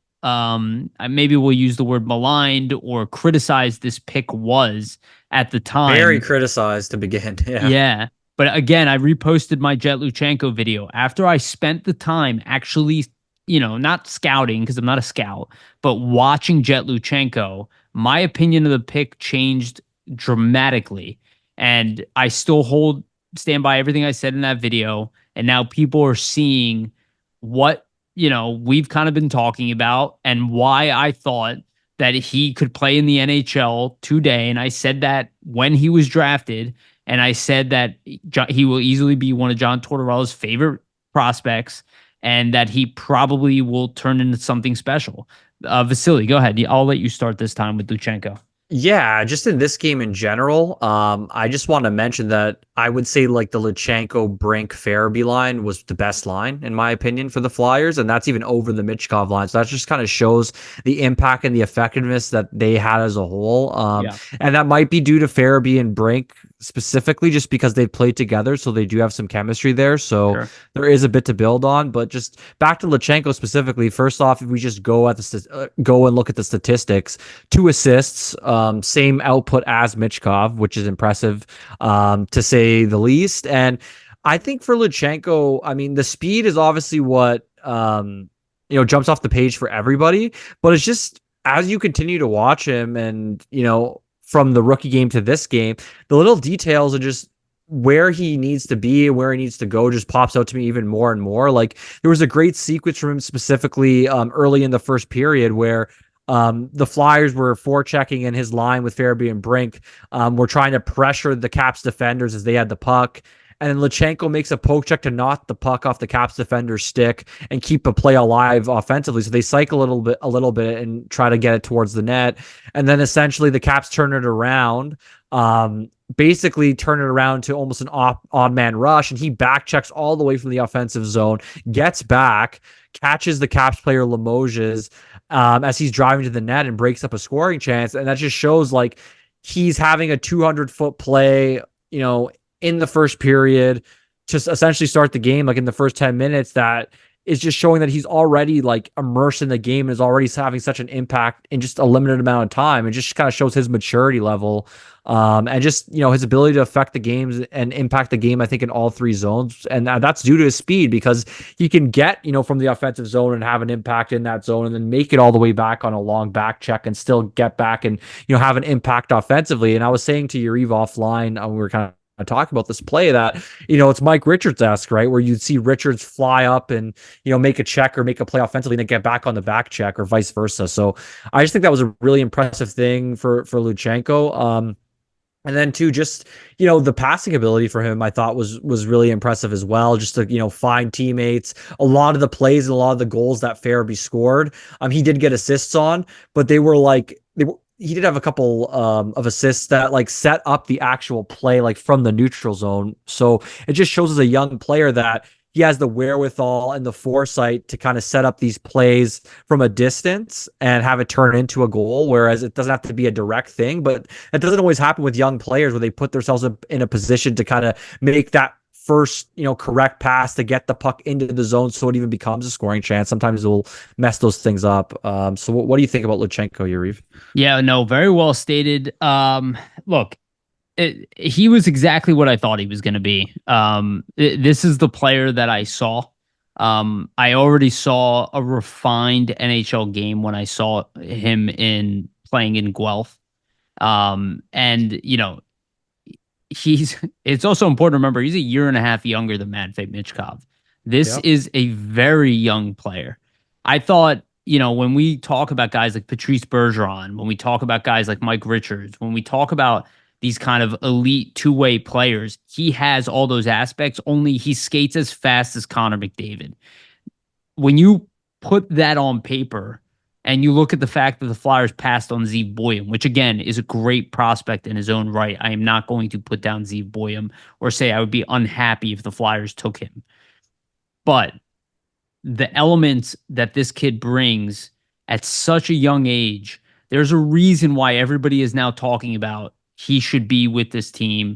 maybe we'll use the word maligned or criticized this pick was at the Very time. criticized to begin. Yeah. Yeah. But again, I reposted my Jett Luchanko video after I spent the time actually, not scouting because I'm not a scout, but watching Jett Luchanko. My opinion of the pick changed dramatically. And I still stand by everything I said in that video. And now people are seeing what, we've kind of been talking about and why I thought that he could play in the NHL today. And I said that when he was drafted. And I said that he will easily be one of John Tortorella's favorite prospects and that he probably will turn into something special. Vasili, go ahead. I'll let you start this time with Luchanko. Yeah, just in this game in general, I just want to mention that I would say like the Luchanko Brink Farabee line was the best line in my opinion for the Flyers, and that's even over the Michkov line. So that just kind of shows the impact and the effectiveness that they had as a whole. Yeah, And that might be due to Farabee and Brink specifically, just because they've played together, so they do have some chemistry there. So sure. there is a bit to build on. But just back to Luchanko specifically. First off, if we just go and look at the statistics, 2 assists, same output as Michkov, which is impressive, to say the least. And I think for Luchanko, I mean, the speed is obviously what jumps off the page for everybody. But it's just as you continue to watch him, and from the rookie game to this game, the little details and just where he needs to be and where he needs to go just pops out to me even more and more. Like there was a great sequence from him specifically early in the first period where the Flyers were forechecking in his line with Farabee and Brink. Were trying to pressure the Caps defenders as they had the puck. And then Luchanko makes a poke check to knock the puck off the Caps defender's stick and keep a play alive offensively. So they cycle a little bit and try to get it towards the net. And then essentially the Caps turn it around, basically turn it around to almost an odd man rush. And he back checks all the way from the offensive zone, gets back, catches the Caps player Limoges as he's driving to the net and breaks up a scoring chance. And that just shows like he's having a 200-foot play, in the first period, just essentially start the game like in the first 10 minutes. That is just showing that he's already like immersed in the game and is already having such an impact in just a limited amount of time. It just kind of shows his maturity level, and just his ability to affect the games and impact the game, I think, in all 3 zones. And that's due to his speed, because he can get from the offensive zone and have an impact in that zone and then make it all the way back on a long back check and still get back and have an impact offensively. And I was saying to Yariv offline, we were kind of talk about this play that it's Mike Richards-esque, right, where you'd see Richards fly up and make a check or make a play offensively and then get back on the back check, or vice versa. So I just think that was a really impressive thing for Luchanko. And then too, just the passing ability for him, I thought was really impressive as well. Just to find teammates. A lot of the plays and a lot of the goals that Farabee scored, he did get assists on, but he did have a couple of assists that like set up the actual play like from the neutral zone. So it just shows as a young player that he has the wherewithal and the foresight to kind of set up these plays from a distance and have it turn into a goal. Whereas it doesn't have to be a direct thing, but it doesn't always happen with young players where they put themselves in a position to kind of make that first, correct pass to get the puck into the zone so it even becomes a scoring chance. Sometimes it will mess those things up. So what do you think about Luchanko, Yariv? Yeah, no, very well stated. Look, he was exactly what I thought he was going to be. This is the player that I saw. I already saw a refined NHL game when I saw him playing in Guelph. And it's also important to remember he's a year and a half younger than Matvei Michkov. This Yep. is a very young player. I thought, when we talk about guys like Patrice Bergeron, when we talk about guys like Mike Richards, when we talk about these kind of elite two-way players, he has all those aspects, only he skates as fast as Connor McDavid. When you put that on paper and you look at the fact that the Flyers passed on Zeev Boyum, which again is a great prospect in his own right. I am not going to put down Zeev Boyum or say I would be unhappy if the Flyers took him. But the elements that this kid brings at such a young age, there's a reason why everybody is now talking about he should be with this team.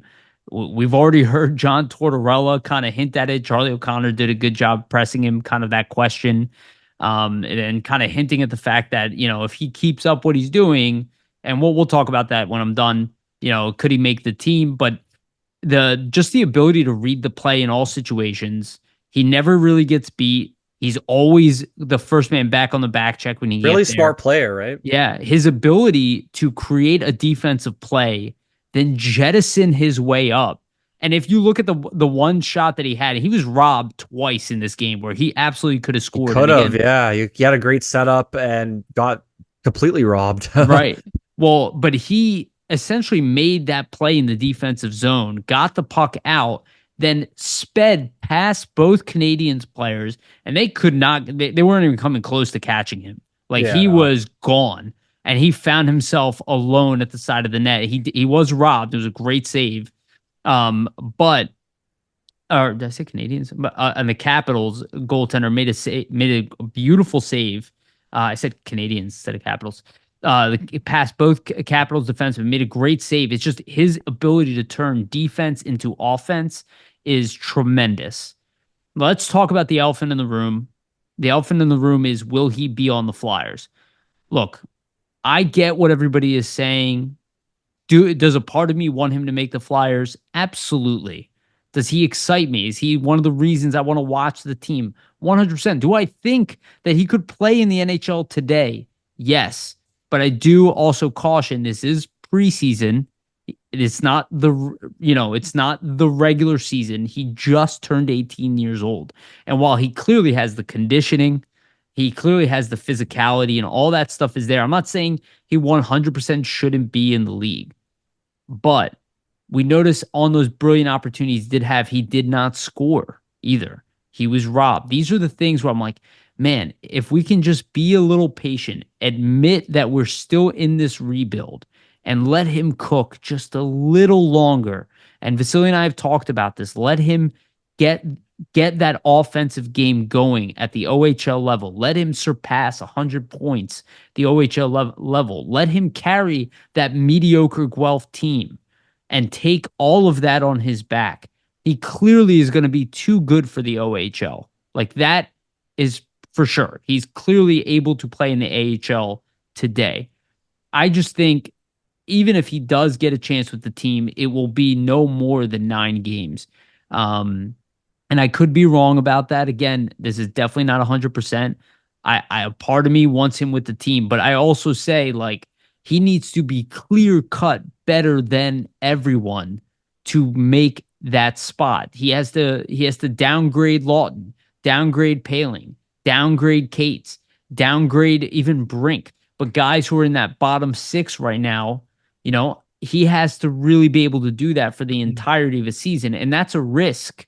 We've already heard John Tortorella kind of hint at it. Charlie O'Connor did a good job pressing him kind of that question, and kind of hinting at the fact that, if he keeps up what he's doing, and we'll talk about that when I'm done, could he make the team? But the ability to read the play in all situations, he never really gets beat. He's always the first man back on the back check when he Really gets there. smart player, right? Yeah, his ability to create a defensive play, then jettison his way up. And if you look at the one shot that he was robbed twice in this game where he absolutely could have scored. Could have, yeah. He had a great setup and got completely robbed. Right. Well, but he essentially made that play in the defensive zone, got the puck out, then sped past both Canadians players, and they could not, they weren't even coming close to catching him. Like Yeah, he no. was gone, and he found himself alone at the side of the net. He was robbed. It was a great save. But or did I say Canadians? But and the Capitals goaltender made a beautiful save. I said Canadians instead of Capitals. It passed both Capitals defensemen, made a great save. It's just his ability to turn defense into offense is tremendous. Let's talk about the elephant in the room. The elephant in the room is, will he be on the Flyers? Look, I get what everybody is saying. Does a part of me want him to make the Flyers? Absolutely. Does he excite me? Is he one of the reasons I want to watch the team? 100%. Do I think that he could play in the NHL today? Yes. But I do also caution this is preseason. It's not it's not the regular season. He just turned 18 years old. And while he clearly has the conditioning, he clearly has the physicality and all that stuff is there. I'm not saying he 100% shouldn't be in the league. But we notice on those brilliant opportunities he did not score either. He was robbed. These are the things where I'm like, man, if we can just be a little patient, admit that we're still in this rebuild and let him cook just a little longer. And Vasili and I have talked about this. Let him get that offensive game going at the OHL level. Let him surpass 100 points the OHL level. Let him carry that mediocre Guelph team and take all of that on his back. He clearly is going to be too good for the OHL. Like that is for sure. He's clearly able to play in the AHL today. I just think even if he does get a chance with the team, it will be no more than 9 games. And I could be wrong about that. Again, this is definitely not 100%. A part of me wants him with the team, but I also say like he needs to be clear cut better than everyone to make that spot. He has to downgrade Lawton, downgrade Paling, downgrade Cates, downgrade even Brink. But guys who are in that bottom 6 right now, he has to really be able to do that for the entirety of a season, and that's a risk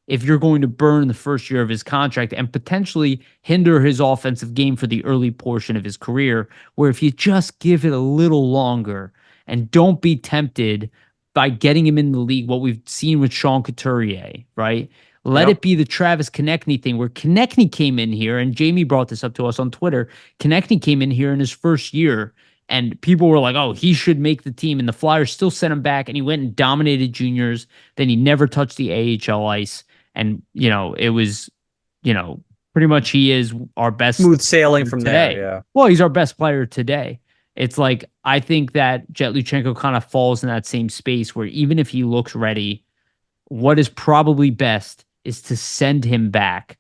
if you're going to burn the first year of his contract and potentially hinder his offensive game for the early portion of his career, where if you just give it a little longer and don't be tempted by getting him in the league, what we've seen with Sean Couturier, right? Let Yep. it be the Travis Konechny thing where Konechny came in here, and Jamie brought this up to us on Twitter. Konechny came in here in his first year, and people were like, oh, he should make the team. And the Flyers still sent him back, and he went and dominated juniors. Then he never touched the AHL ice. And, it was, pretty much he is our best Smooth sailing player from there. today. Yeah. Well, he's our best player today. It's like, I think that Jett Luchanko kind of falls in that same space where even if he looks ready, what is probably best is to send him back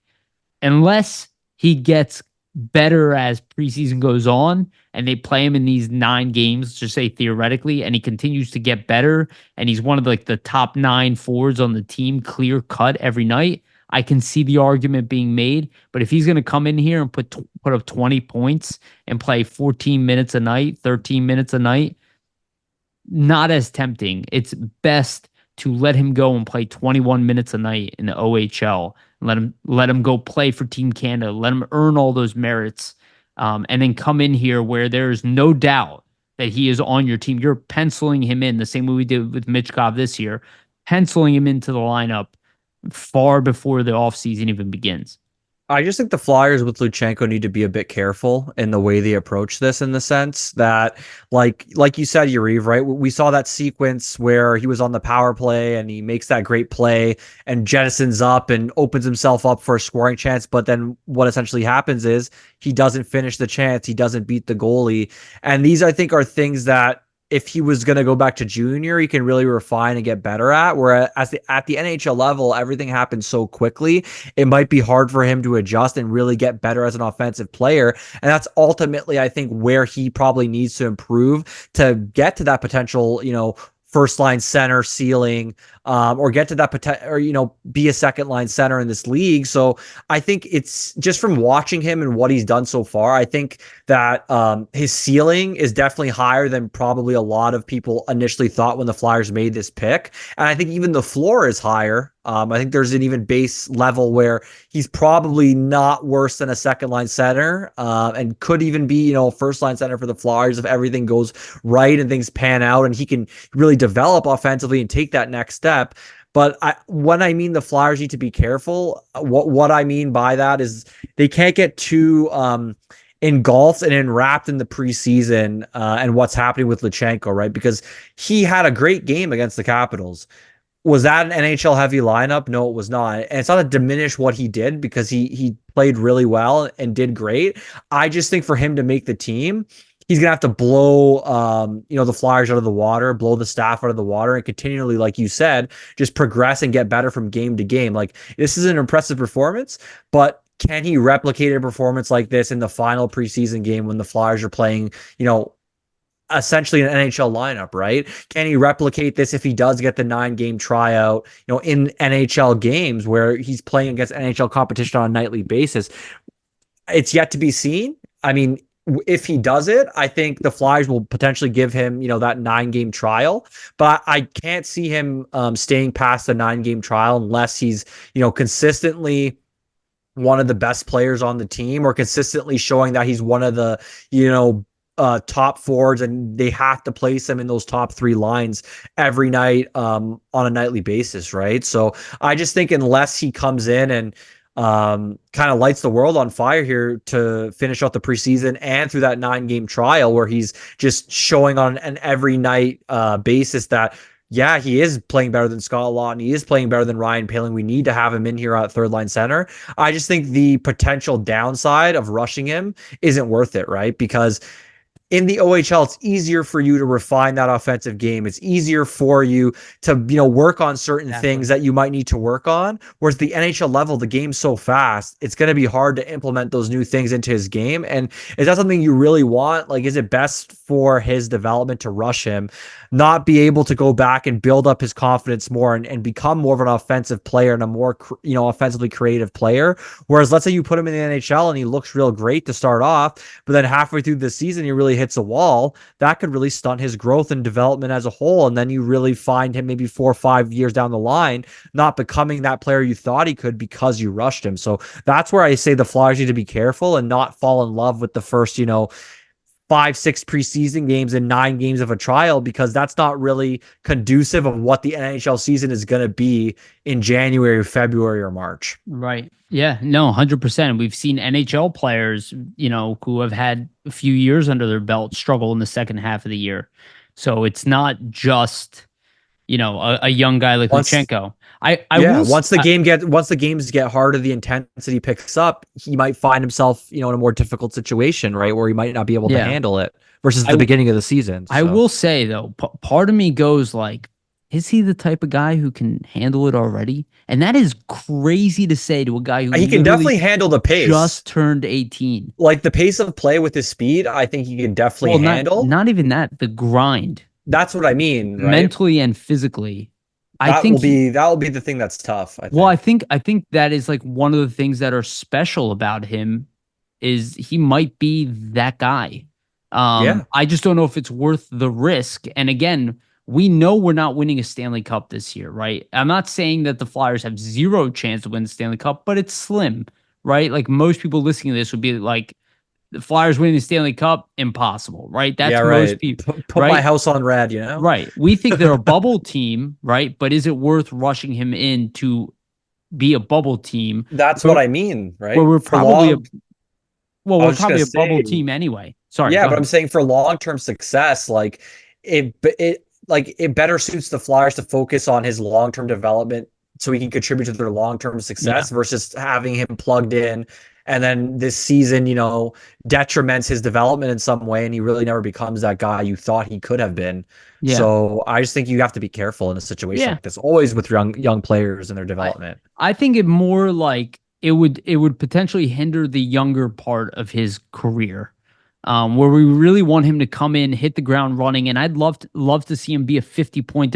unless he gets better as preseason goes on and they play him in these 9 games, just say theoretically, and he continues to get better and he's one of the top 9 forwards on the team, clear cut every night. I can see the argument being made, but if he's going to come in here and put up 20 points and play 14 minutes a night, 13 minutes a night, not as tempting. It's best to let him go and play 21 minutes a night in the OHL. Let him go play for Team Canada. Let him earn all those merits, and then come in here where there's no doubt that he is on your team. You're penciling him in the same way we did with Michkov this year, penciling him into the lineup far before the offseason even begins. I just think the Flyers with Luchanko need to be a bit careful in the way they approach this, in the sense that, like you said, Yariv, right? We saw that sequence where he was on the power play and he makes that great play and jettisons up and opens himself up for a scoring chance. But then what essentially happens is he doesn't finish the chance. He doesn't beat the goalie. And these, I think, are things that if he was going to go back to junior, he can really refine and get better at. Whereas at the NHL level, everything happens so quickly, it might be hard for him to adjust and really get better as an offensive player. And that's ultimately, I think, where he probably needs to improve to get to that potential, first line center ceiling, or get to that potential, or, be a second line center in this league. So I think it's just from watching him and what he's done so far, I think that his ceiling is definitely higher than probably a lot of people initially thought when the Flyers made this pick. And I think even the floor is higher I think there's an even base level where he's probably not worse than a second line center, and could even be, first line center for the Flyers if everything goes right and things pan out and he can really develop offensively and take that next step. But when I mean the Flyers need to be careful, what I mean by that is they can't get too engulfed and enwrapped in the preseason and what's happening with Luchanko, right? Because he had a great game against the Capitals. Was that an NHL heavy lineup? No, it was not. And it's not to diminish what he did because he played really well and did great. I just think for him to make the team, he's gonna have to blow the Flyers out of the water, blow the staff out of the water, and continually, like you said, just progress and get better from game to game. Like, this is an impressive performance, but can he replicate a performance like this in the final preseason game when the Flyers are playing, essentially an NHL lineup, right? Can he replicate this if he does get the 9-game tryout, in NHL games where he's playing against NHL competition on a nightly basis? It's yet to be seen. I mean, if he does it, I think the Flyers will potentially give him, that 9-game trial, but I can't see him staying past the 9-game trial unless he's, consistently one of the best players on the team or consistently showing that he's one of the, top forwards, and they have to place him in those top 3 lines every night on a nightly basis, right? So I just think unless he comes in and kind of lights the world on fire here to finish out the preseason and through that 9-game trial where he's just showing on an every night basis that, yeah, he is playing better than Scott Laughton. He is playing better than Ryan Poehling. We need to have him in here at third line center. I just think the potential downside of rushing him isn't worth it, right? Because in the OHL, it's easier for you to refine that offensive game. It's easier for you to, work on certain things that you might need to work on. Whereas the NHL level, the game's so fast, it's going to be hard to implement those new things into his game. And is that something you really want? Like, is it best for his development to rush him, not be able to go back and build up his confidence more and become more of an offensive player and a more, offensively creative player? Whereas let's say you put him in the NHL and he looks real great to start off, but then halfway through the season, he really hits a wall. That could really stunt his growth and development as a whole. And then you really find him maybe 4 or 5 years down the line, not becoming that player you thought he could because you rushed him. So that's where I say the Flyers need to be careful and not fall in love with the first, 5-6 preseason games and 9 games of a trial, because that's not really conducive of what the NHL season is going to be in January, February, or March. Right. Yeah, no, 100%. We've seen NHL players, who have had a few years under their belt struggle in the second half of the year. So it's not just, a young guy like Luchanko. Once the games get harder, the intensity picks up. He might find himself, in a more difficult situation, right, where he might not be able to handle it versus the beginning of the season. So. I will say though, part of me goes like, is he the type of guy who can handle it already? And that is crazy to say to a guy who he can definitely handle the pace. Just turned 18. Like the pace of play with his speed, I think he can definitely handle. Not even that, the grind. That's what I mean, right? Mentally and physically. That will be the thing that's tough. I think. Well, I think that is like one of the things that are special about him is he might be that guy. I just don't know if it's worth the risk. And again, we know we're not winning a Stanley Cup this year, right? I'm not saying that the Flyers have zero chance to win the Stanley Cup, but it's slim, right? Like most people listening to this would be like, the Flyers winning the Stanley Cup, impossible, right? That's most people. Put my house on red, Right. We think they're a bubble team, right? But is it worth rushing him in to be a bubble team? That's what I mean, right? Where we're probably we're probably a bubble team anyway. Sorry. Yeah, but I'm saying for long-term success, like it better suits the Flyers to focus on his long-term development so he can contribute to their long-term success versus having him plugged in. And then this season, detriments his development in some way, and he really never becomes that guy you thought he could have been. Yeah. So I just think you have to be careful in a situation like this, always with young players and their development. I think it more like it would potentially hinder the younger part of his career, where we really want him to come in, hit the ground running, and I'd love to see him be a 50-point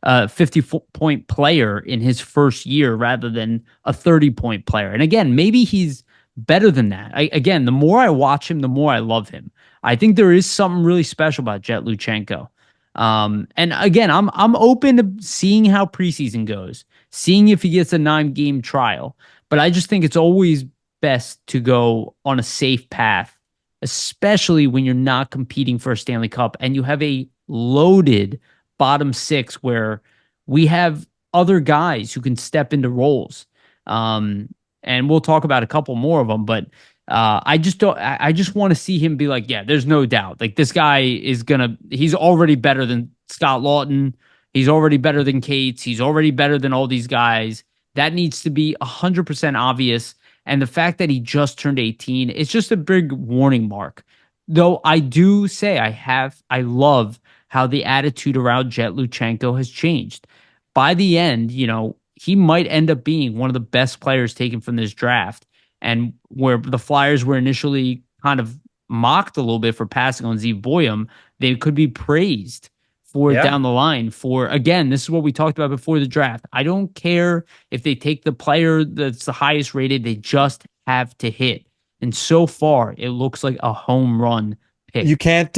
50-point player in his first year rather than a 30-point player. And again, maybe he's better than that. Again, the more I watch him, the more I love him. I think there is something really special about Jett Luchanko. And again, I'm open to seeing how preseason goes, seeing if he gets a 9 game trial. But I just think it's always best to go on a safe path, especially when you're not competing for a Stanley Cup and you have a loaded bottom six where we have other guys who can step into roles. Um, and we'll talk about a couple more of them, but I just don't. I just want to see him be like, yeah, there's no doubt. Like this guy is gonna. He's already better than Scott Lawton. He's already better than Cates. He's already better than all these guys. That needs to be 100% obvious. And the fact that he just turned 18, it's just a big warning mark. Though I do say I love how the attitude around Jett Luchanko has changed. By the end, he might end up being one of the best players taken from this draft. And where the Flyers were initially kind of mocked a little bit for passing on Zeev Boyum, they could be praised for it Yeah. down the line. For again, this is what we talked about before the draft. I don't care if they take the player that's the highest rated, they just have to hit. And so far, it looks like a home run You pick. can't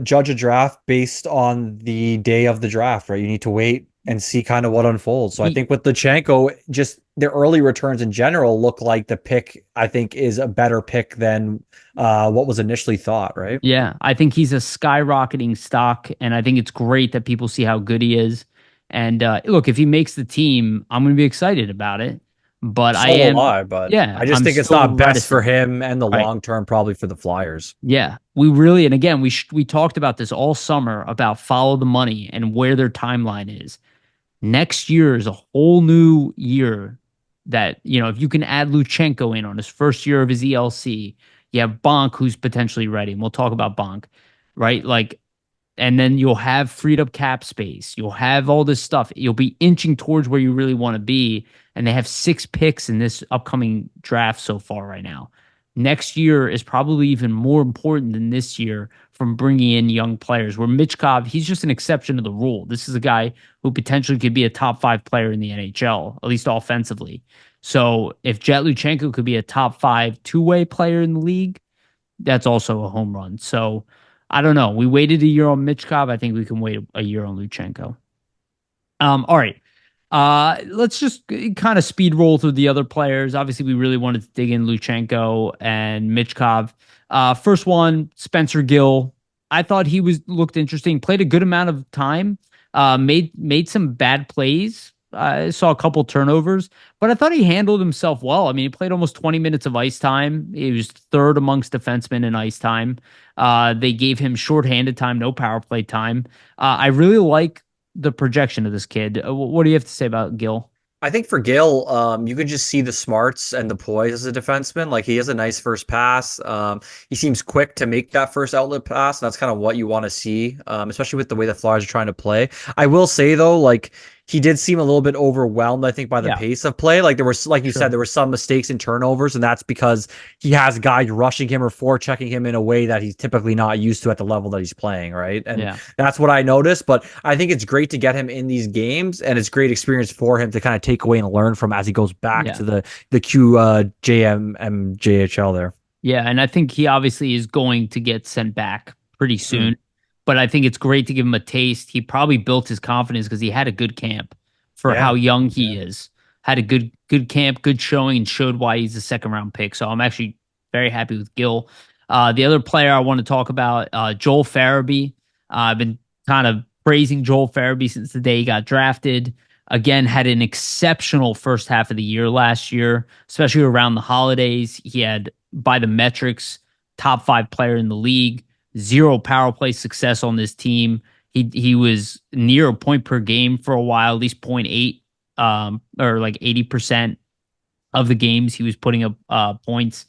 judge a draft based on the day of the draft, right? You need to wait and see kind of what unfolds. So I He, think with Luchanko, just the early returns in general look like the pick, I think, is a better pick than what was initially thought, right? yeah, I think he's a skyrocketing stock, and I think it's great that people see how good he is. And look, if he makes the team, I'm going to be excited about it. But I So am am, I, but yeah, I just I'm think it's still not best for reticent. him and the Right. long term, probably for the Flyers. Yeah, we really, and again, we talked about this all summer about follow the money and where their timeline is. Next year is a whole new year that, if you can add Luchenko in on his first year of his ELC, you have Bonk who's potentially ready. And we'll talk about Bonk, right? Like, and then you'll have freed up cap space. You'll have all this stuff. You'll be inching towards where you really want to be. And they have 6 picks in this upcoming draft so far right now. Next year is probably even more important than this year from bringing in young players. Where Michkov, he's just an exception to the rule. This is a guy who potentially could be a top 5 player in the NHL, at least offensively. So if Jet Luchenko could be a top 5 two-way player in the league, that's also a home run. So I don't know. We waited a year on Michkov. I think we can wait a year on Luchenko. All right. Let's just kind of speed roll through the other players. Obviously, we really wanted to dig in Luchenko and Michkov. First one, Spencer Gill. I thought he looked interesting. Played a good amount of time. Made some bad plays. I saw a couple turnovers, but I thought he handled himself well. I mean, he played almost 20 minutes of ice time. He was third amongst defensemen in ice time. They gave him shorthanded time, no power play time. I really like the projection of this kid. What do you have to say about Gil? I think for Gil, you can just see the smarts and the poise as a defenseman. Like he has a nice first pass. He seems quick to make that first outlet pass. And that's kind of what you want to see, especially with the way the Flyers are trying to play. I will say though, like he did seem a little bit overwhelmed, I think, by the Yeah, pace of play. Like there was, like you said, sure. there were some mistakes and turnovers, and that's because he has guys rushing him or forechecking him in a way that he's typically not used to at the level that he's playing, right? And Yeah, that's what I noticed. But I think it's great to get him in these games, and it's great experience for him to kind of take away and learn from as he goes back yeah, to the JHL there. yeah. And I think he obviously is going to get sent back pretty Mm, soon. But I think it's great to give him a taste. He probably built his confidence because he had a good camp for how yeah. young Yeah. he is. Had a good camp, good showing, and showed why he's a second round pick. So I'm actually very happy with Gil. The other player I want to talk about, Joel Farabee. I've been kind of praising Joel Farabee since the day he got drafted. Again, had an exceptional first half of the year last year, especially around the holidays. He had, by the metrics, top 5 player in the league, zero power play success on this team. He was near a point per game for a while, at least point 0.8, or like 80% of the games he was putting up points.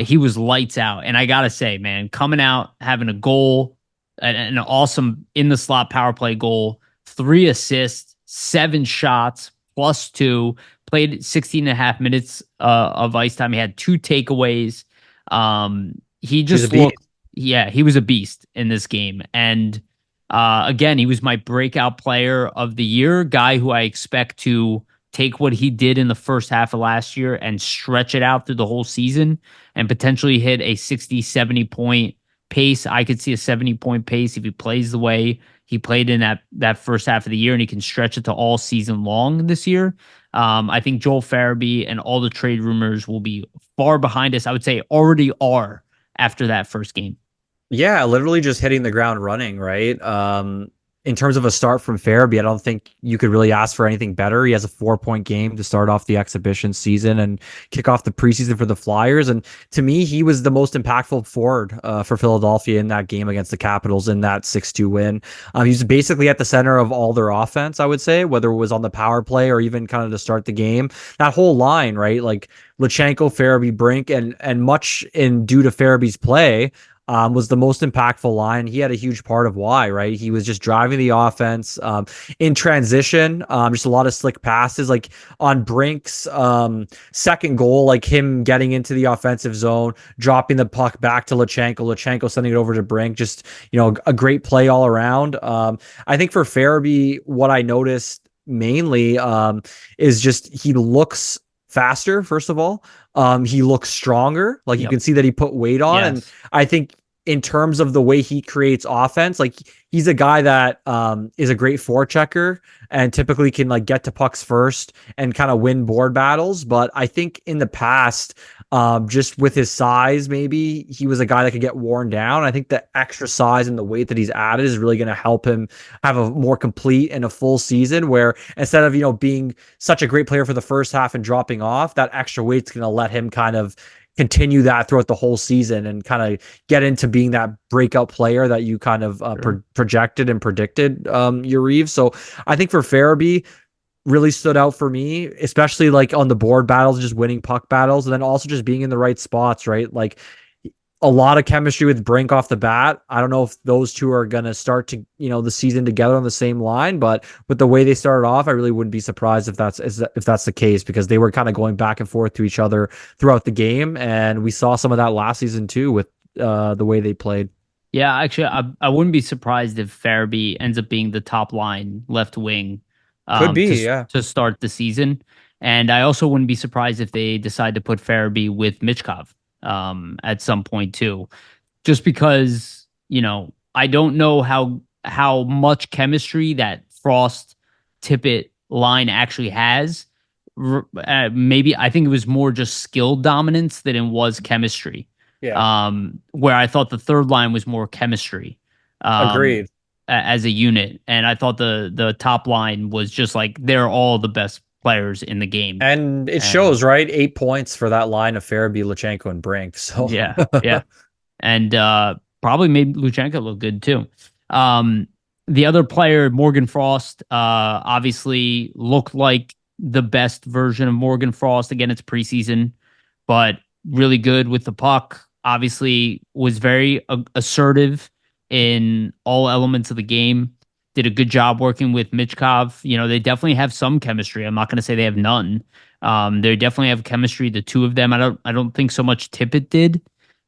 He was lights out. And I gotta say, man, coming out, having a goal, an awesome in the slot power play goal, 3 assists, 7 shots, +2, played 16 and a half minutes of ice time. He had 2 takeaways. He He's a just looked, beast. yeah, he was a beast in this game. And again, he was my breakout player of the year, guy who I expect to take what he did in the first half of last year and stretch it out through the whole season and potentially hit a 60, 70 point pace. I could see a 70-point pace if he plays the way he played in that first half of the year, and he can stretch it to all season long this year. I think Joel Farabee and all the trade rumors will be far behind us. I would say already are after that first game. Yeah, literally just hitting the ground running, right? In terms of a start from Farabee, I don't think you could really ask for anything better. He has a 4-point game to start off the exhibition season and kick off the preseason for the Flyers. And to me, he was the most impactful forward for Philadelphia in that game against the Capitals in that 6-2 win. He was basically at the center of all their offense, I would say, whether it was on the power play or even kind of to start the game. That whole line, right? Like Luchanko, Farabee, Brink, and much in due to Farabee's play, was the most impactful line. He had a huge part of why, right? He was just driving the offense in transition, just a lot of slick passes. Like on Brink's second goal, like him getting into the offensive zone, dropping the puck back to Luchanko sending it over to Brink. Just, a great play all around. I think for Farabee, what I noticed mainly is just he looks faster, first of all. He looks stronger. Like you can see that he put weight on. Yes. And I think in terms of the way he creates offense, like he's a guy that is a great forechecker and typically can like get to pucks first and kind of win board battles. But I think in the past, just with his size, maybe he was a guy that could get worn down. I think the extra size and the weight that he's added is really going to help him have a more complete and a full season where instead of, being such a great player for the first half and dropping off, that extra weight's going to let him kind of continue that throughout the whole season and kind of get into being that breakout player that you kind of projected and predicted, Yariv. So I think for Farabee, really stood out for me, especially like on the board battles, just winning puck battles, and then also just being in the right spots, right? Like a lot of chemistry with Brink off the bat. I don't know if those two are going to start to, the season together on the same line, but with the way they started off, I really wouldn't be surprised if that's the case, because they were kind of going back and forth to each other throughout the game. And we saw some of that last season too with the way they played. Yeah, actually, I wouldn't be surprised if Farabee ends up being the top line left wing Could be, to, yeah. to start the season. And I also wouldn't be surprised if they decide to put Farabee with Michkov at some point too, just because, I don't know how much chemistry that Frost Tippett line actually has. Maybe I think it was more just skill dominance than it was chemistry. Yeah. Where I thought the third line was more chemistry. Agreed. As a unit, and I thought the top line was just like they're all the best players in the game, and it shows, right? 8 points for that line of Farabee, Luchanko, and Brink. So yeah, and probably made Luchanko look good too. The other player, Morgan Frost, obviously looked like the best version of Morgan Frost. Again, it's preseason, but really good with the puck. Obviously, was very assertive in all elements of the game. Did a good job working with Michkov. They definitely have some chemistry. I'm not going to say they have none. They definitely have chemistry. The two of them. I don't think so much Tippett did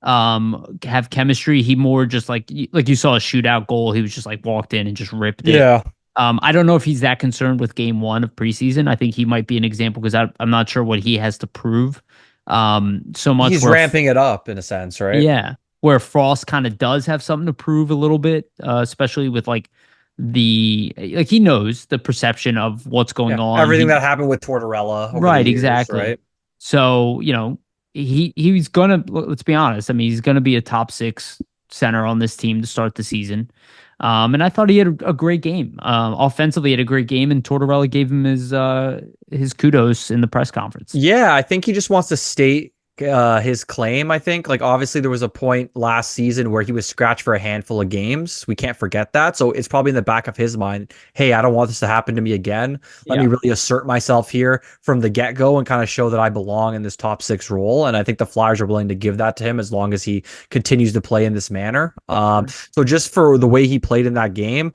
have chemistry. He more just like you saw a shootout goal. He was just like walked in and just ripped it. Yeah. I don't know if he's that concerned with game one of preseason. I think he might be an example because I'm not sure what he has to prove. So much. He's ramping it up in a sense, right? Yeah. Where Frost kind of does have something to prove a little bit, especially with like he knows the perception of what's going on. Everything that happened with Tortorella. Right, years, exactly. Right? So, he's gonna, let's be honest. I mean, he's gonna be a top 6 center on this team to start the season. And I thought he had a great game. Offensively, he had a great game, and Tortorella gave him his kudos in the press conference. Yeah, I think he just wants to state his claim. I think, like, obviously there was a point last season where he was scratched for a handful of games. We can't forget that. So it's probably in the back of his mind, hey, I don't want this to happen to me again. Let me really assert myself here from the get-go and kind of show that I belong in this top 6 role. And I think the Flyers are willing to give that to him as long as he continues to play in this manner. So just for the way he played in that game,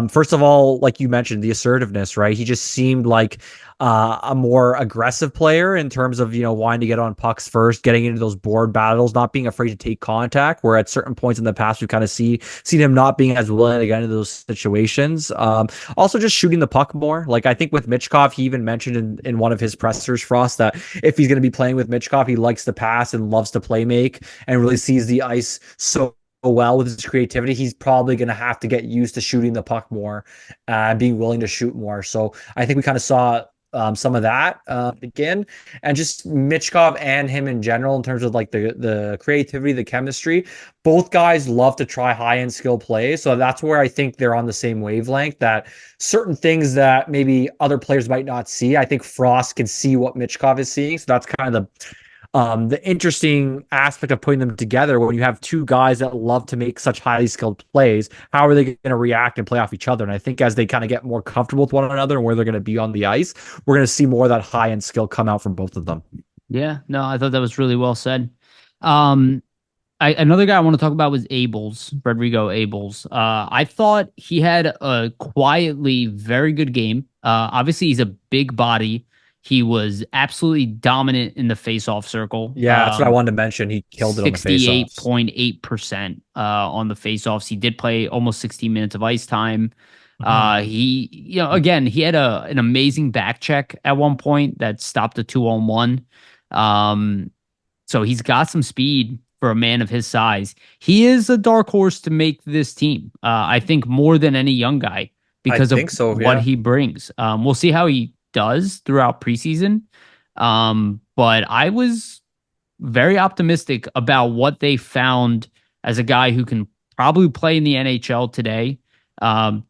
first of all, like you mentioned, the assertiveness, right? He just seemed like a more aggressive player in terms of, wanting to get on pucks first, getting into those board battles, not being afraid to take contact, where at certain points in the past, we've kind of seen him not being as willing to get into those situations. Also just shooting the puck more. Like, I think with Michkov, he even mentioned in one of his pressers, Frost, that if he's going to be playing with Michkov, he likes to pass and loves to play make and really sees the ice so well with his creativity, he's probably going to have to get used to shooting the puck more, and being willing to shoot more. So I think we kind of saw some of that again, and just Michkov and him in general in terms of like the creativity, the chemistry. Both guys love to try high end skill plays, so that's where I think they're on the same wavelength. That certain things that maybe other players might not see, I think Frost can see what Michkov is seeing. So that's kind of the interesting aspect of putting them together when you have two guys that love to make such highly skilled plays. How are they going to react and play off each other? And I think as they kind of get more comfortable with one another and where they're going to be on the ice, we're going to see more of that high end skill come out from both of them. Yeah, no, I thought that was really well said. Um, another guy I want to talk about was Abels, Rodrigo Abels. I thought he had a quietly very good game. Obviously, he's a big body. He was absolutely dominant in the face-off circle. Yeah, that's what I wanted to mention. He killed it on the faceoffs. 68.8% on the face-offs. He did play almost 16 minutes of ice time. Mhm. Again, he had an amazing back check at one point that stopped a 2-on-1. Um, so he's got some speed for a man of his size. He is a dark horse to make this team. I think more than any young guy I because of think so. what Yeah. he brings. We'll see how he does throughout preseason. But I was very optimistic about what they found as a guy who can probably play in the NHL today.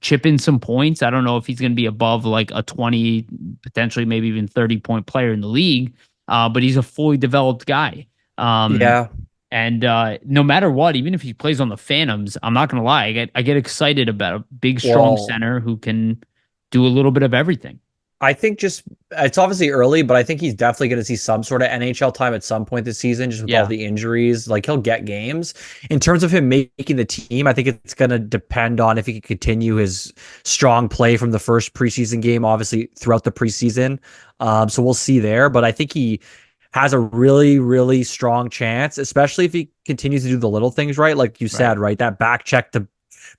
Chip in some points. I don't know if he's going to be above like a 20, potentially maybe even 30-point player in the league. But he's a fully developed guy. Um, Yeah. and no matter what, even if he plays on the Phantoms, I'm not gonna lie, I get excited about a big, strong Well, center who can do a little bit of everything. I think just it's obviously early, but I think he's definitely going to see some sort of NHL time at some point this season, just with all Yeah, the injuries. Like he'll get games. In terms of him making the team, I think it's going to depend on if he can continue his strong play from the first preseason game, obviously throughout the preseason. So we'll see there, but I think he has a really, really strong chance, especially if he continues to do the little things right, like you right. said, right? That back check to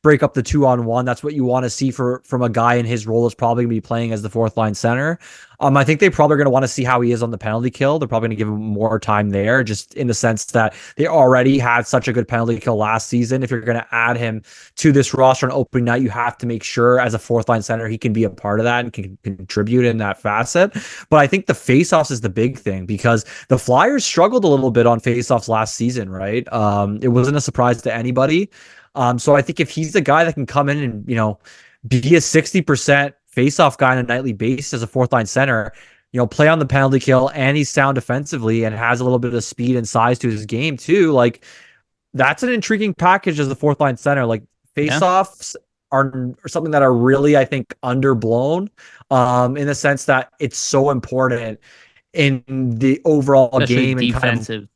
break up the 2-on-1. That's what you want to see from a guy in his role is probably going to be playing as the fourth line center. I think they probably going to want to see how he is on the penalty kill. They're probably going to give him more time there, just in the sense that they already had such a good penalty kill last season. If you're going to add him to this roster on opening night, you have to make sure as a fourth line center he can be a part of that and can contribute in that facet. But I think the faceoffs is the big thing because the Flyers struggled a little bit on faceoffs last season, right? It wasn't a surprise to anybody. So I think if he's the guy that can come in and, be a 60% faceoff guy on a nightly basis as a fourth line center, play on the penalty kill and he's sound defensively and has a little bit of speed and size to his game too. Like that's an intriguing package as a fourth line center. Like Yeah, faceoffs are something that are really, I think, underblown, in the sense that it's so important in the overall especially game and kind of defensive.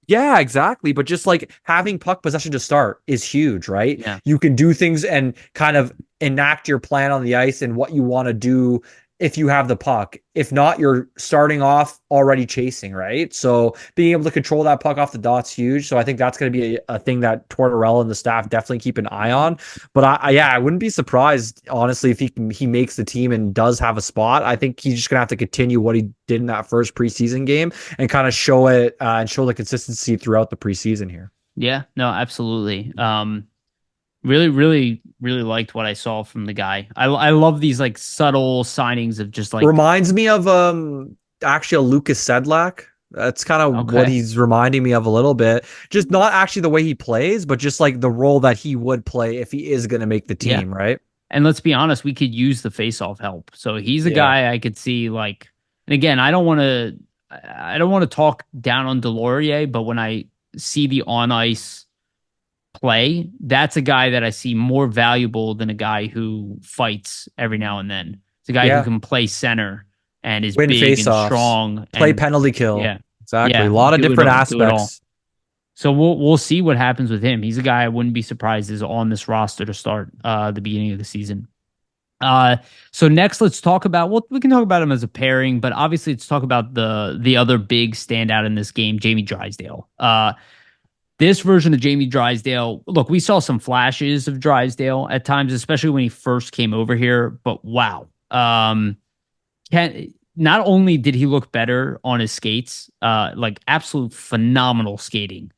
yeah, exactly. But just like having puck possession to start is huge, right? Yeah. You can do things and kind of enact your plan on the ice and what you want to do if you have the puck. If not, you're starting off already chasing, right? So being able to control that puck off the dot's huge. So I think that's going to be a thing that Tortorella and the staff definitely keep an eye on. But I wouldn't be surprised honestly if he makes the team and does have a spot. I think he's just going to have to continue what he did in that first preseason game and kind of show it and show the consistency throughout the preseason here. Yeah, no, absolutely. Really, really, really liked what I saw from the guy. I love these like subtle signings of just like, Reminds me of actually a Lucas Sedlak. That's kind of what okay, he's reminding me of a little bit. Just not actually the way he plays, but just like the role that he would play if he is going to make the yeah. team, right? And let's be honest, we could use the face-off help. So he's a Yeah. guy I could see like, and again, I don't want to talk down on Delorier, but when I see the on ice play, that's a guy that I see more valuable than a guy who fights every now and then. It's a guy who Yeah. can play center and is Win big and faceoffs, strong play and penalty kill. yeah, Exactly. A yeah, lot of different do it all. aspects. So we'll see what happens with him. He's a guy I wouldn't be surprised is on this roster to start the beginning of the season. So next let's talk about we can talk about him as a pairing, but obviously let's talk about the other big standout in this game, Jamie Drysdale. This version of Jamie Drysdale, look, we saw some flashes of Drysdale at times, especially when he first came over here, but wow. Can Not only did he look better on his skates, like absolute phenomenal skating.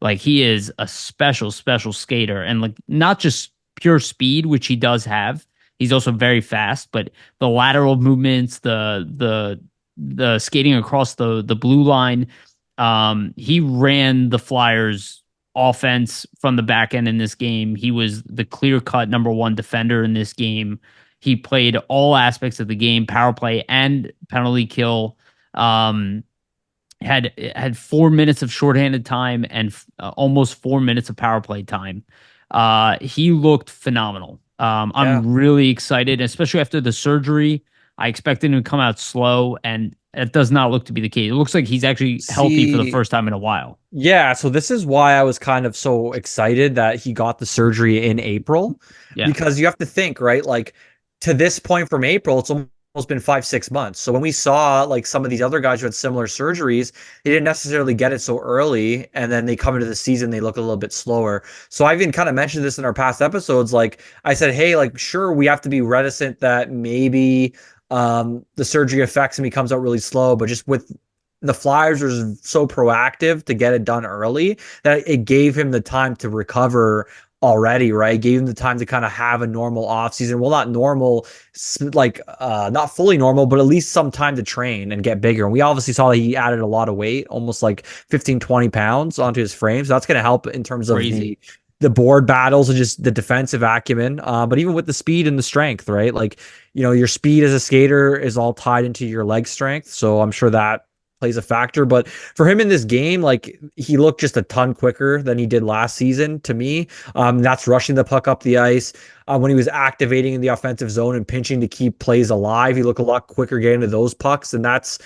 Like he is a special, special skater, and like not just pure speed, which he does have. He's also very fast, but the lateral movements, the skating across the blue line. He ran the Flyers offense from the back end in this game. He was the clear cut number one defender in this game. He played all aspects of the game, power play and penalty kill. Um, had 4 minutes of shorthanded time and almost 4 minutes of power play time. He looked phenomenal. Yeah. I'm really excited, especially after the surgery. I expected him to come out slow, and it does not look to be the case. It looks like he's actually healthy for the See, first time in a while. yeah, so this is why I was kind of so excited that he got the surgery in April, Yeah, because you have to think, right? Like to this point from April, it's almost been 5, 6 months. So when we saw like some of these other guys who had similar surgeries, they didn't necessarily get it so early, and then they come into the season, they look a little bit slower. So I've even kind of mentioned this in our past episodes. Like I said, hey, like sure, we have to be reticent that maybe the surgery affects him, he comes out really slow, but just with the Flyers were so proactive to get it done early that it gave him the time to recover already, right? It gave him the time to kind of have a normal offseason. Well, not normal, like not fully normal, but at least some time to train and get bigger. And we obviously saw that he added a lot of weight, almost like 15, 20 pounds onto his frame. So that's going to help in terms of crazy. the board battles and just the defensive acumen. But even with the speed and the strength, right? Like, your speed as a skater is all tied into your leg strength. So I'm sure that plays a factor. But for him in this game, like he looked just a ton quicker than he did last season to me. That's rushing the puck up the ice. When he was activating in the offensive zone and pinching to keep plays alive, he looked a lot quicker getting to those pucks. And that's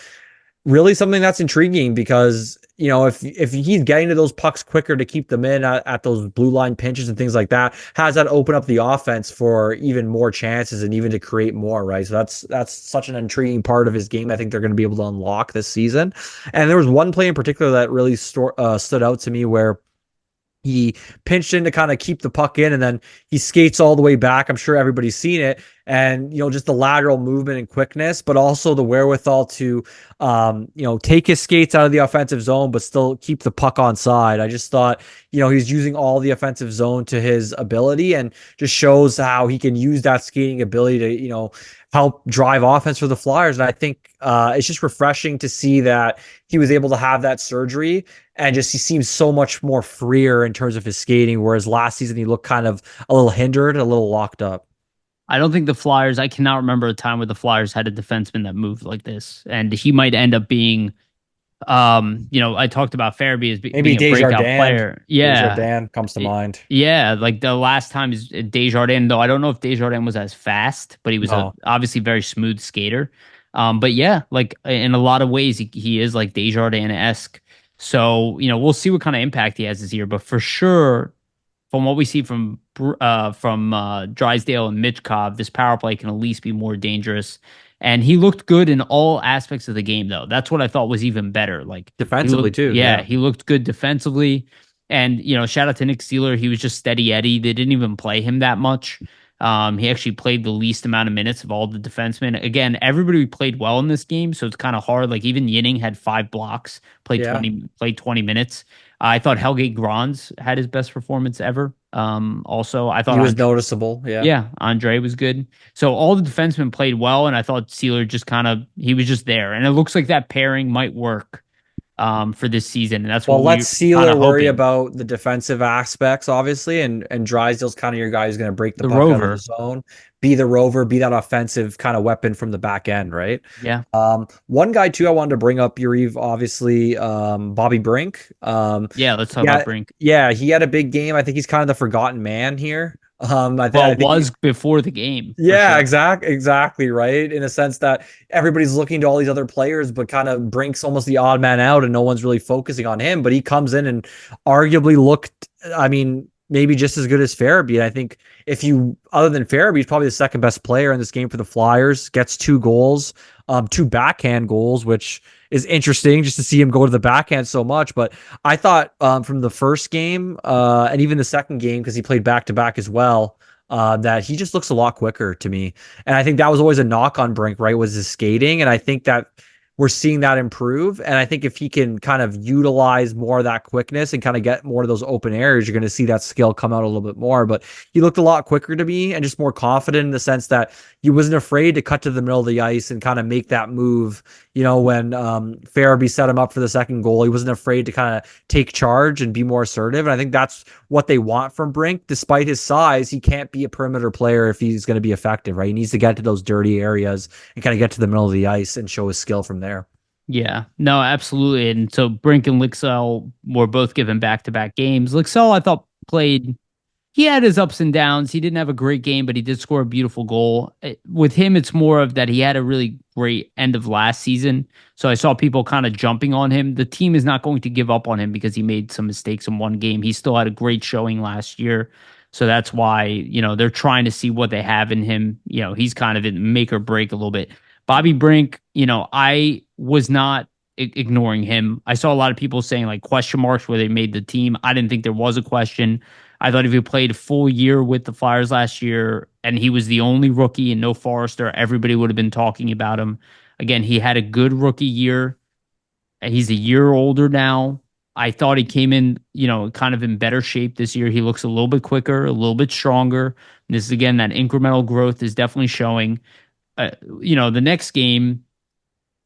really something that's intriguing because if he's getting to those pucks quicker to keep them in at those blue line pinches and things like that, has that open up the offense for even more chances and even to create more, right? So that's such an intriguing part of his game I think they're going to be able to unlock this season. And there was one play in particular that really stood out to me where he pinched in to kind of keep the puck in, and then he skates all the way back. I'm sure everybody's seen it. And, just the lateral movement and quickness, but also the wherewithal to, take his skates out of the offensive zone, but still keep the puck on side. I just thought, he's using all the offensive zone to his ability and just shows how he can use that skating ability to, help drive offense for the Flyers. And I think it's just refreshing to see that he was able to have that surgery and just he seems so much more freer in terms of his skating, whereas last season he looked kind of a little hindered, a little locked up. I don't think the Flyers. I cannot remember a time where the Flyers had a defenseman that moved like this, and he might end up being. I talked about Farabee as Maybe being a breakout Desjardins. player. Yeah, Desjardins comes to mind. yeah. Like the last time is Desjardins, though. I don't know if Desjardins was as fast, but he was a No. obviously very smooth skater. But yeah, like in a lot of ways, he is like Desjardins-esque. So we'll see what kind of impact he has this year. But for sure, from what we see from Drysdale and Mitchkov, this power play can at least be more dangerous. And he looked good in all aspects of the game, though. That's what I thought was even better. Like Defensively too. Yeah. he looked good defensively. And shout out to Nick Steeler. He was just steady Eddie. They didn't even play him that much. He actually played the least amount of minutes of all the defensemen. Again, everybody played well in this game, so it's kind of hard. Like even Yinning had 5 blocks, played Yeah. 20 minutes. I thought Helge Grans had his best performance ever. Also, I thought He was noticeable. Yeah. yeah, Andre was good. So all the defensemen played well, and I thought Sealer just he was just there, and it looks like that pairing might work for this season, and that's Well, what let we're kind Sealer of worry hoping. about the defensive aspects, obviously, and Drysdale's kind of your guy who's going to break the The puck out of the Rover, zone, be the rover, be that offensive kind of weapon from the back end, right? yeah, One guy too I wanted to bring up, Yariv, obviously, Bobby Brink. yeah. Let's talk Yeah, about Brink. yeah, he had a big game. I think he's kind of the forgotten man here. Well, I it think was before the game for yeah, sure. exactly, right. In a sense that everybody's looking to all these other players, but kind of Brink's almost the odd man out, and no one's really focusing on him. But he comes in and arguably looked, I mean, maybe just as good as Farabee. I think other than Farabee, he's probably the second best player in this game for the Flyers. Gets 2 goals, 2 backhand goals, which is interesting just to see him go to the backhand so much. But I thought from the first game and even the second game, because he played back to back as well, that he just looks a lot quicker to me. And I think that was always a knock on Brink, right? Was his skating. And I think that we're seeing that improve. And I think if he can kind of utilize more of that quickness and kind of get more of those open areas, you're going to see that skill come out a little bit more. But he looked a lot quicker to me and just more confident in the sense that he wasn't afraid to cut to the middle of the ice and kind of make that move. When Farabee set him up for the second goal, he wasn't afraid to kind of take charge and be more assertive. And I think that's what they want from Brink. Despite his size, he can't be a perimeter player if he's going to be effective, right? He needs to get to those dirty areas and kind of get to the middle of the ice and show his skill from there. Yeah, no, absolutely. And so Brink and Lixell were both given back-to-back games. Lixell, I thought, played. He had his ups and downs. He didn't have a great game, but he did score a beautiful goal. With him, it's more of that he had a really great end of last season. So I saw people kind of jumping on him. The team is not going to give up on him because he made some mistakes in one game. He still had a great showing last year. So that's why, they're trying to see what they have in him. He's kind of in make or break a little bit. Bobby Brink, I was not ignoring him. I saw a lot of people saying like question marks where they made the team. I didn't think there was a question. I thought if he played a full year with the Flyers last year and he was the only rookie and no Forrester, everybody would have been talking about him. Again, he had a good rookie year. He's a year older now. I thought he came in, kind of in better shape this year. He looks a little bit quicker, a little bit stronger. And this is, again, that incremental growth is definitely showing. The next game,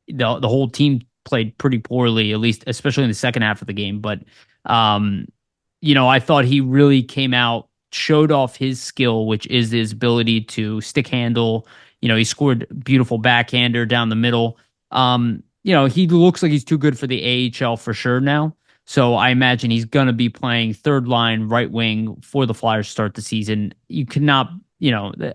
the whole team played pretty poorly, at least, especially in the second half of the game. But, I thought he really came out, showed off his skill, which is his ability to stick handle. He scored beautiful backhander down the middle. He looks like he's too good for the AHL for sure now. So I imagine he's going to be playing third line right wing for the Flyers to start the season. You cannot,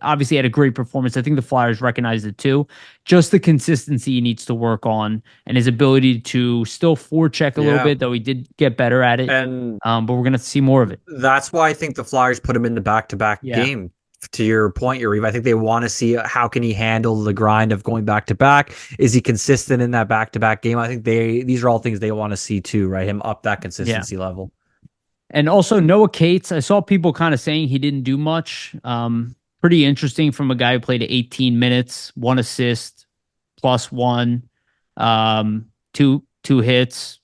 obviously had a great performance. I think the Flyers recognized it too. Just the consistency he needs to work on and his ability to still forecheck a little bit, though he did get better at it. And but we're going to see more of it. That's why I think the Flyers put him in the back-to-back game. To your point, Yariv, I think they want to see how can he handle the grind of going back to back. Is he consistent in that back to back game? I think these are all things they want to see too, right? Him up that consistency level. And also Noah Cates, I saw people kind of saying he didn't do much. Pretty interesting from a guy who played 18 minutes, 1 assist, +1, two hits.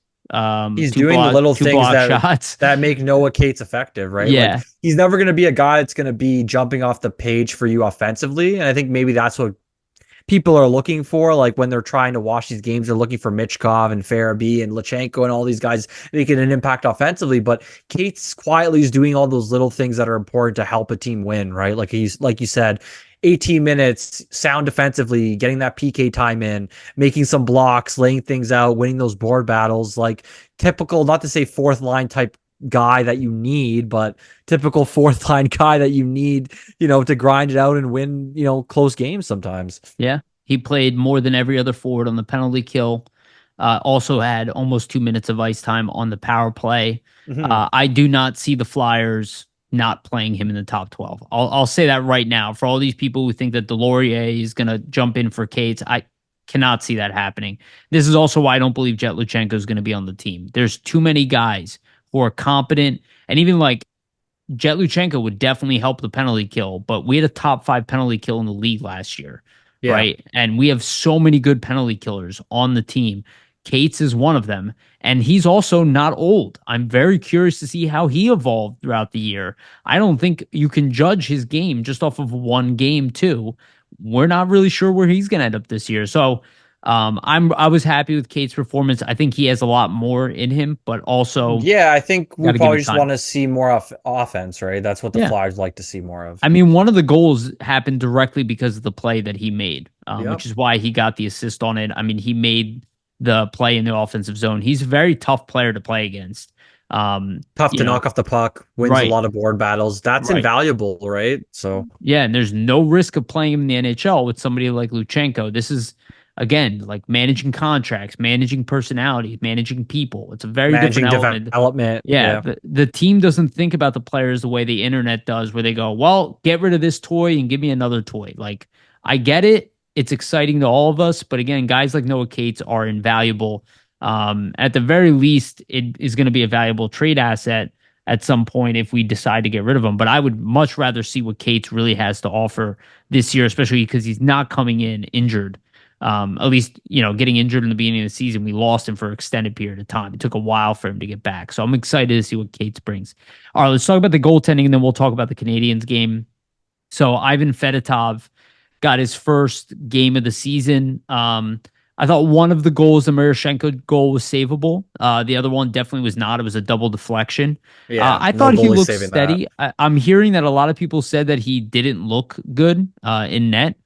He's doing the little things shots that make Noah Cates effective, right? Yeah. Like, he's never going to be a guy that's going to be jumping off the page for you offensively. And I think maybe that's what people are looking for. Like when they're trying to watch these games, they're looking for Michkov and Farabee and Luchanko and all these guys making an impact offensively. But Cates quietly is doing all those little things that are important to help a team win, right? Like you said, 18 minutes, sound defensively, getting that PK time in, making some blocks, laying things out, winning those board battles, like typical, not to say fourth line type guy that you need, but typical fourth line guy that you need, to grind it out and win, close games sometimes. Yeah. He played more than every other forward on the penalty kill. Also had almost 2 minutes of ice time on the power play. Mm-hmm. I do not see the Flyers not playing him in the top 12. I'll say that right now. For all these people who think that Delorier is going to jump in for Cates, I cannot see that happening. This is also why I don't believe Jett Luchanko is going to be on the team. There's too many guys who are competent, and even like Jett Luchanko would definitely help the penalty kill, but we had a top 5 penalty kill in the league last year, right? And we have so many good penalty killers on the team. Cates is one of them, and he's also not old. I'm very curious to see how he evolved throughout the year. I don't think you can judge his game just off of one game, too. We're not really sure where he's going to end up this year. So I was happy with Cates' performance. I think he has a lot more in him, but also I think we probably just want to see more offense, right? That's what the Flyers like to see more of. I mean, one of the goals happened directly because of the play that he made, which is why he got the assist on it. I mean, he made the play in the offensive zone. He's a very tough player to play against. Tough to knock off the puck, wins a lot of board battles. That's invaluable, right? So and there's no risk of playing him in the NHL with somebody like Luchanko. This is, again, like managing contracts, managing personalities, managing people. It's a very different development. The team doesn't think about the players the way the internet does, where they go, well, get rid of this toy and give me another toy. Like, I get it. It's exciting to all of us. But again, guys like Noah Cates are invaluable. At the very least, it is going to be a valuable trade asset at some point if we decide to get rid of him. But I would much rather see what Cates really has to offer this year, especially because he's not coming in injured. At least, getting injured in the beginning of the season, we lost him for an extended period of time. It took a while for him to get back. So I'm excited to see what Cates brings. All right, let's talk about the goaltending and then we'll talk about the Canadians game. So Ivan Fedotov got his first game of the season. I thought one of the goals, the Miroshchenko goal, was savable. The other one definitely was not. It was a double deflection. Yeah, I no thought he goalie looked saving that. steady. I'm hearing that a lot of people said that he didn't look good in net.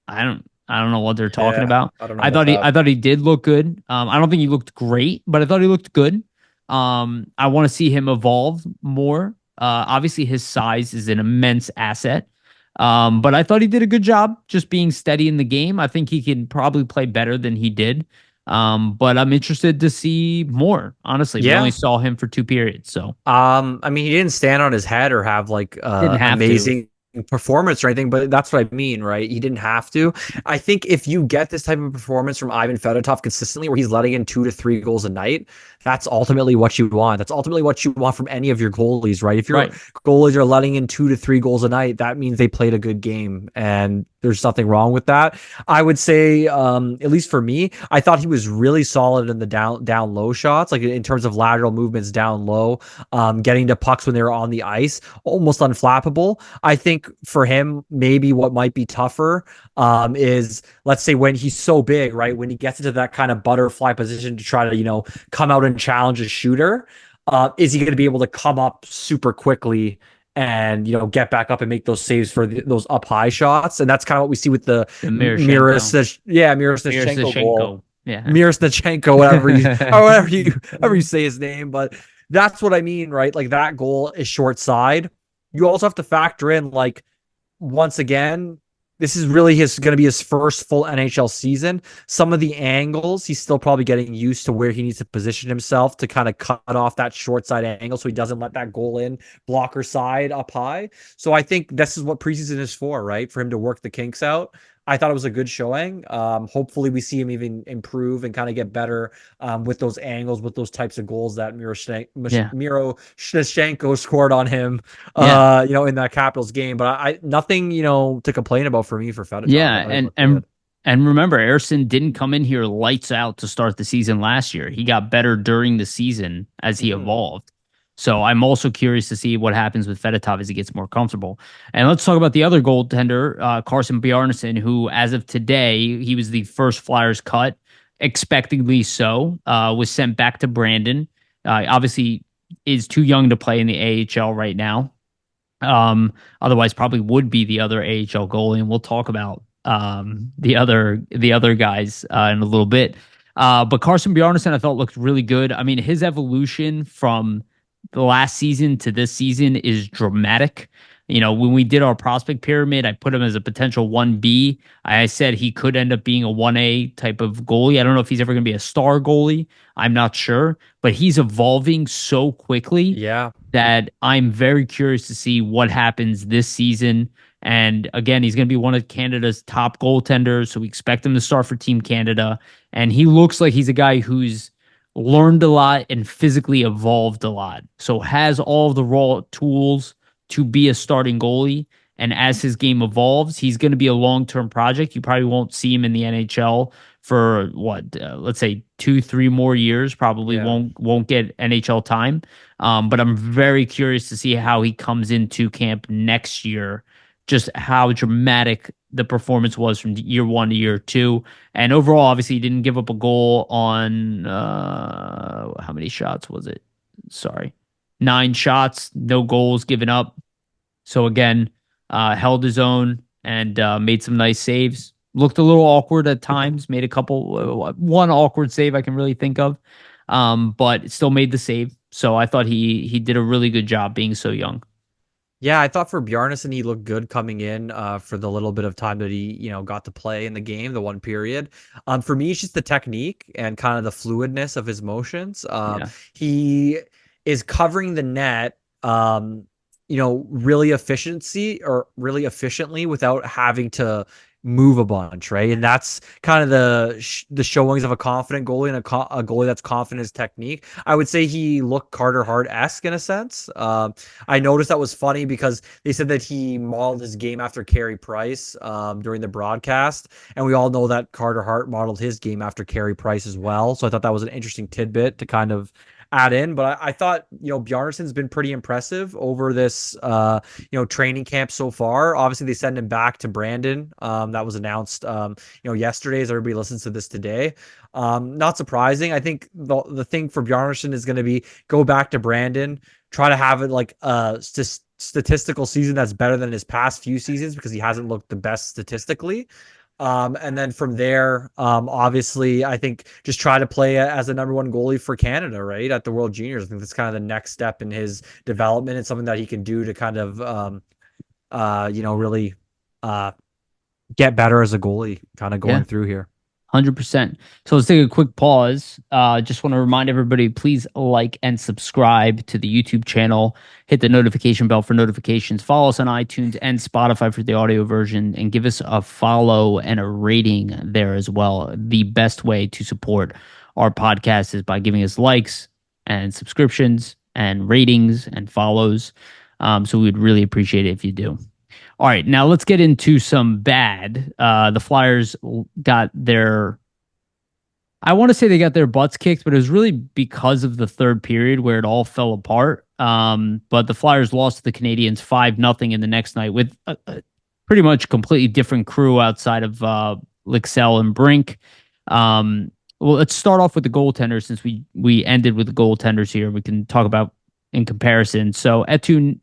I don't know what they're talking Yeah, about. I don't know I about thought he that. I thought he did look good. I don't think he looked great, but I thought he looked good. I want to see him evolve more. Obviously, his size is an immense asset. But I thought he did a good job just being steady in the game. I think he can probably play better than he did. But I'm interested to see more. Honestly, we only Yeah. saw him for 2 periods, so I mean, he didn't stand on his head or have like didn't have to. amazing performance or anything, but that's what I mean, right? He didn't have to. I think if you get this type of performance from Ivan Fedotov consistently, where he's letting in 2 to 3 goals a night, that's ultimately what you want. That's ultimately what you want from any of your goalies, right? If your Right. goalies are letting in 2 to 3 goals a night, that means they played a good game, and there's nothing wrong with that. I would say, at least for me, I thought he was really solid in the down low shots, like in terms of lateral movements down low, getting to pucks when they were on the ice, almost unflappable. I think for him, maybe what might be tougher is, let's say, when he's so big, right? When he gets into that kind of butterfly position to try to, come out and challenge a shooter, is he going to be able to come up super quickly and get back up and make those saves for those up high shots? And that's kind of what we see with the The Miroshchenko. Miroshnichenko goal. Miroshchenko. Yeah. Miroshnichenko, however you say his name, but that's what I mean, right? Like, that goal is short side. You also have to factor in, like, once again, this is really going to be his first full NHL season. Some of the angles, he's still probably getting used to where he needs to position himself to kind of cut off that short side angle so he doesn't let that goal in blocker side up high. So I think this is what preseason is for, right? For him to work the kinks out. I thought it was a good showing. Hopefully we see him even improve and kind of get better with those angles, with those types of goals that Miro Yeah. Shevchenko scored on him, Yeah. in that Capitals game. But I nothing, to complain about for me for Fedotov. I Yeah, thought he and looked and good. and remember, Erson didn't come in here lights out to start the season last year. He got better during the season as he Hmm. evolved. So I'm also curious to see what happens with Fedotov as he gets more comfortable. And let's talk about the other goaltender, Carson Bjarnason, who, as of today, he was the first Flyers cut, expectedly so, was sent back to Brandon. Obviously, is too young to play in the AHL right now. Otherwise, probably would be the other AHL goalie, and we'll talk about the other guys in a little bit. But Carson Bjarnason, I felt looked really good. I mean, his evolution from the last season to this season is dramatic. When we did our prospect pyramid, I put him as a potential 1B. I said he could end up being a 1A type of goalie. I don't know if he's ever going to be a star goalie. I'm not sure, but he's evolving so quickly Yeah. that I'm very curious to see what happens this season. And again, he's going to be one of Canada's top goaltenders, so we expect him to start for Team Canada. And he looks like he's a guy who's learned a lot and physically evolved a lot. So has all the raw tools to be a starting goalie. And as his game evolves, he's going to be a long-term project. You probably won't see him in the NHL for what, let's say 2, 3 more years. Probably Yeah. won't get NHL time. But I'm very curious to see how he comes into camp next year, just how dramatic the performance was from year one to year two. And overall, obviously, he didn't give up a goal on how many shots was it? Sorry. 9 shots, no goals given up. So again, held his own and made some nice saves. Looked a little awkward at times. Made a couple, one awkward save I can really think of, but still made the save. So I thought he did a really good job being so young. Yeah, I thought for Bjarnason, he looked good coming in for the little bit of time that he, got to play in the game, the one period. For me, it's just the technique and kind of the fluidness of his motions. Yeah, He is covering the net, really efficiently without having to move a bunch, right? And that's kind of the showings of a confident goalie and a goalie that's confident in his technique. I would say he looked Carter Hart-esque in a sense. I noticed that was funny because they said that he modeled his game after Carey Price during the broadcast, and we all know that Carter Hart modeled his game after Carey Price as well. So I thought that was an interesting tidbit to kind of add in. But I thought, Bjarnason's been pretty impressive over this, training camp so far. Obviously, they send him back to Brandon. That was announced, yesterday as everybody listens to this today. Not surprising. I think the thing for Bjarnason is going to be go back to Brandon, try to have it like a statistical season that's better than his past few seasons because he hasn't looked the best statistically. And then from there, obviously, I think just try to play as the number one goalie for Canada, right, at the World Juniors. I think that's kind of the next step in his development and something that he can do to kind of, really get better as a goalie kind of Yeah. going through here. 100%. So let's take a quick pause. Just want to remind everybody, please like and subscribe to the YouTube channel. Hit the notification bell for notifications. Follow us on iTunes and Spotify for the audio version, and give us a follow and a rating there as well. The best way to support our podcast is by giving us likes and subscriptions and ratings and follows. So we'd really appreciate it if you do. All right, now let's get into some bad. The Flyers got their, I want to say they got their butts kicked, but it was really because of the third period where it all fell apart. But the Flyers lost to the Canadians 5-0 in the next night with a pretty much completely different crew outside of Lixell and Brink. Well, let's start off with the goaltenders since we ended with the goaltenders here. We can talk about in comparison. So Etu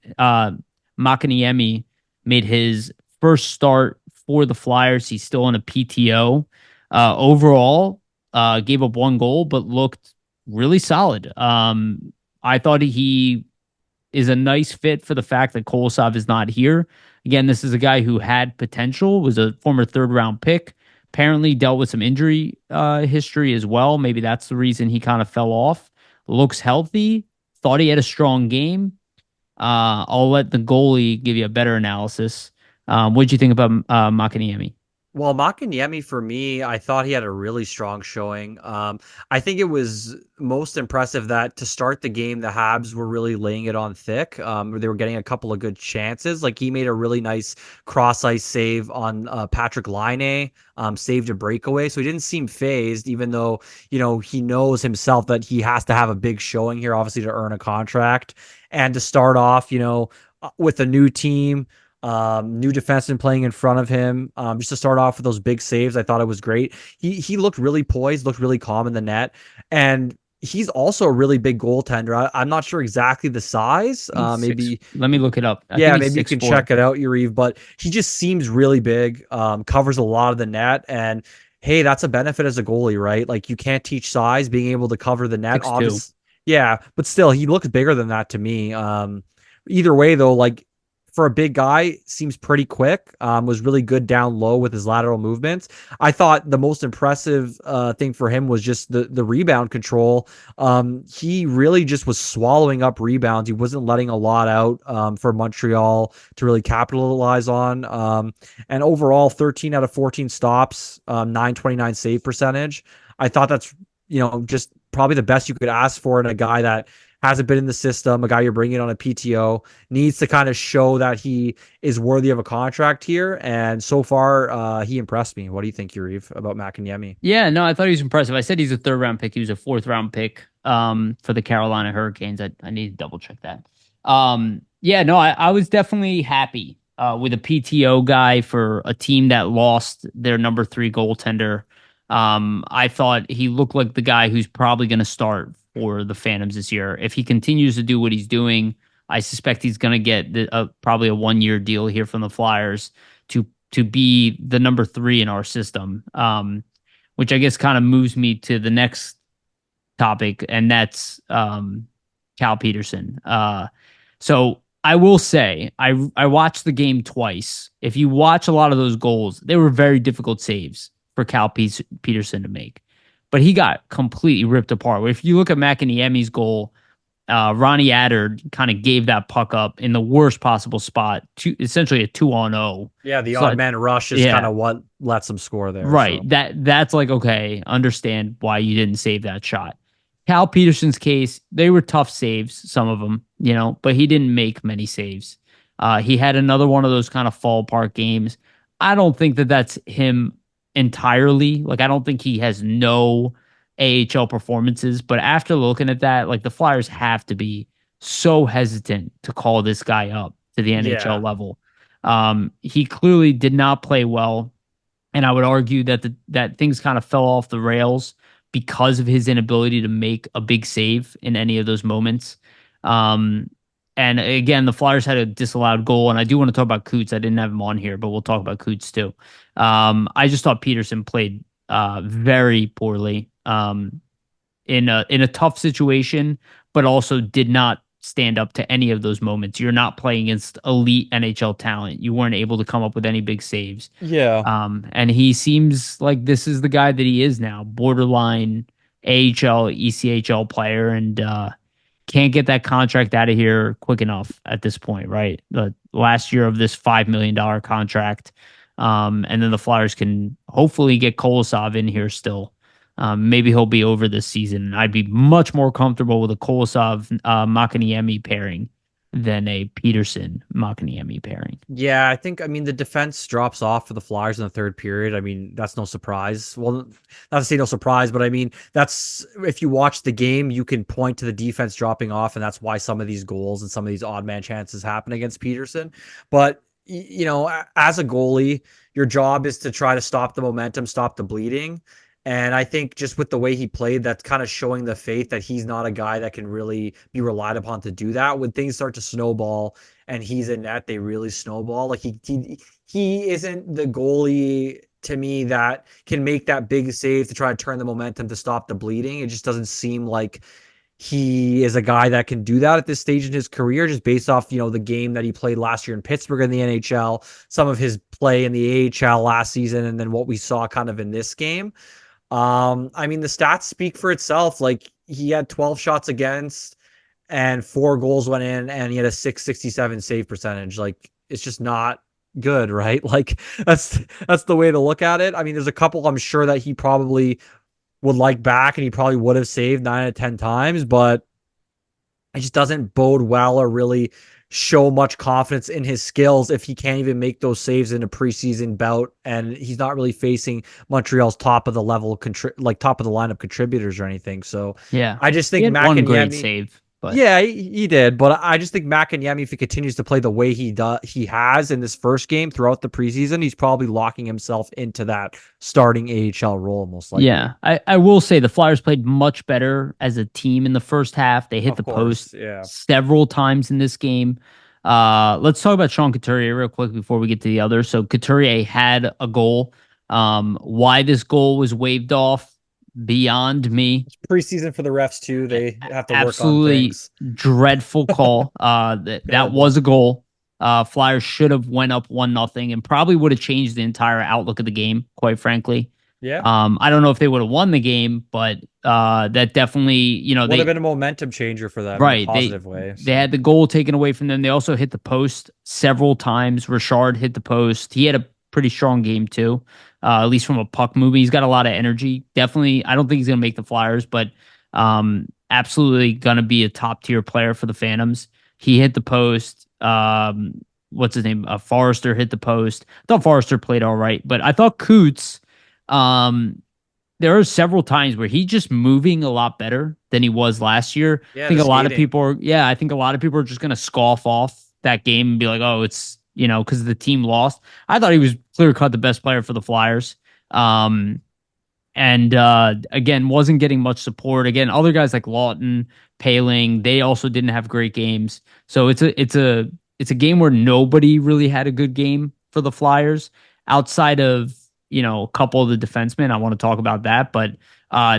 Makaniemi made his first start for the Flyers. He's still in a PTO. Overall, gave up one goal, but looked really solid. I thought he is a nice fit for the fact that Kolosov is not here. Again, this is a guy who had potential, was a former third-round pick, apparently dealt with some injury history as well. Maybe that's the reason he kind of fell off. Looks healthy. Thought he had a strong game. I'll let the goalie give you a better analysis. What did you think about Makaniemi? Well, Makaniemi for me, I thought he had a really strong showing. I think it was most impressive that to start the game, the Habs were really laying it on thick. They were getting a couple of good chances. Like he made a really nice cross ice save on Patrick Laine, saved a breakaway. So he didn't seem phased, even though, he knows himself that he has to have a big showing here, obviously, to earn a contract. And to start off, with a new team, new defenseman playing in front of him, just to start off with those big saves. I thought it was great. He looked really poised, looked really calm in the net, and he's also a really big goaltender. I'm not sure exactly the size. Maybe Let me look it up. I yeah, think he's maybe you can 6'4". check it out, Yariv. But he just seems really big. Covers a lot of the net, and hey, that's a benefit as a goalie, right? Like you can't teach size, being able to cover the net. 6'2". Obviously, yeah, but still, he looks bigger than that to me. Either way, though, like for a big guy, seems pretty quick. Was really good down low with his lateral movements. I thought the most impressive thing for him was just the rebound control. He really just was swallowing up rebounds. He wasn't letting a lot out for Montreal to really capitalize on. And overall, 13 out of 14 stops, 929 save percentage. I thought that's just probably the best you could ask for in a guy that hasn't been in the system, a guy you're bringing on a PTO, needs to kind of show that he is worthy of a contract here. And so far, he impressed me. What do you think, Yariv, about Makaniemi? Yeah, no, I thought he was impressive. I said he's a third-round pick. He was a fourth-round pick for the Carolina Hurricanes. I need to double-check that. Yeah, no, I was definitely happy with a PTO guy for a team that lost their number 3 goaltender. I thought he looked like the guy who's probably going to start for the Phantoms this year. If he continues to do what he's doing, I suspect he's going to get probably a 1-year deal here from the Flyers to be the number 3 in our system. Which I guess kind of moves me to the next topic, and that's Cal Peterson. So I will say I watched the game twice. If you watch a lot of those goals, they were very difficult saves for Cal Peterson to make. But he got completely ripped apart. If you look at McAniemi's goal, Ronnie Adder kind of gave that puck up in the worst possible spot, essentially a 2-on-0. Yeah, the odd So man rush is kind yeah, of what lets him score there. right. So That's like, okay, understand why you didn't save that shot. Cal Peterson's case, they were tough saves, some of them, but he didn't make many saves. He had another one of those kind of fall apart games. I don't think that that's him entirely. Like, I don't think he has no AHL performances, but after looking at that, like the Flyers have to be so hesitant to call this guy up to the NHL yeah, level. He clearly did not play well, and I would argue that that things kind of fell off the rails because of his inability to make a big save in any of those moments. Um, and again, the Flyers had a disallowed goal, and I do want to talk about Coots. I didn't have him on here, but we'll talk about Coots too. I just thought Peterson played very poorly in a tough situation, but also did not stand up to any of those moments. You're not playing against elite NHL talent. You weren't able to come up with any big saves. yeah. And he seems like this is the guy that he is now, borderline AHL, ECHL player, and can't get that contract out of here quick enough at this point, right? The last year of this $5 million contract. And then the Flyers can hopefully get Kolosov in here still. Maybe he'll be over this season. I'd be much more comfortable with a Kolosov Makaniemi pairing than a Peterson Makaniemi pairing. Yeah, I mean, the defense drops off for the Flyers in the third period. I mean, that's no surprise. Well, not to say no surprise, but I mean, that's if you watch the game, you can point to the defense dropping off, and that's why some of these goals and some of these odd man chances happen against Peterson. But, as a goalie, your job is to try to stop the momentum, stop the bleeding. And I think just with the way he played, that's kind of showing the faith that he's not a guy that can really be relied upon to do that. When things start to snowball and he's in net, they really snowball. Like he isn't the goalie to me that can make that big save to try to turn the momentum to stop the bleeding. It just doesn't seem like he is a guy that can do that at this stage in his career, just based off, the game that he played last year in Pittsburgh in the NHL, some of his play in the AHL last season, and then what we saw kind of in this game. I mean, the stats speak for itself. Like, he had 12 shots against and 4 goals went in, and he had a 667 save percentage. Like, it's just not good, right? Like, that's the way to look at it. I mean, there's a couple I'm sure that he probably would like back, and he probably would have saved 9 out of 10 times, but it just doesn't bode well or really show much confidence in his skills if he can't even make those saves in a preseason bout, and he's not really facing Montreal's top of the level, top of the lineup contributors or anything. So Yeah. I just He think had one great Makanyemi, save, but yeah, he did, but I just think Makanyemi, if he continues to play the way he has in this first game throughout the preseason, he's probably locking himself into that starting AHL role most likely. yeah, I will say the Flyers played much better as a team in the first half. They hit Of the post course, yeah. several times in this game. Let's talk about Sean Couturier real quick before we get to the others. So Couturier had a goal. Why this goal was waved off beyond me. It's preseason for the refs too. They have to work on Absolutely things. dreadful call. That Terrible. was a goal. Flyers should have went up 1-0 and probably would have changed the entire outlook of the game, quite frankly. Yeah. I don't know if they would have won the game, but that definitely, Would have been a momentum changer for them in a right, positive way. they So had the goal taken away from them. They also hit the post several times. Richard hit the post. He had a pretty strong game too, at least from a puck movement. He's got a lot of energy. Definitely, I don't think he's gonna make the Flyers, but absolutely gonna be a top tier player for the Phantoms. He hit the post. What's his name? Forrester hit the post. I thought Forrester played all right, but I thought Coots. Um, there are several times where he's just moving a lot better than he was last year. I yeah, the think a lot of skating. people are, yeah, I think a lot of people are just going to scoff off that game and be like, oh, it's, because the team lost. I thought he was clear cut the best player for the Flyers. Um, and again, wasn't getting much support. Again, other guys like Lawton, Paling, they also didn't have great games. So it's a game where nobody really had a good game for the Flyers outside of a couple of the defensemen. I want to talk about that, but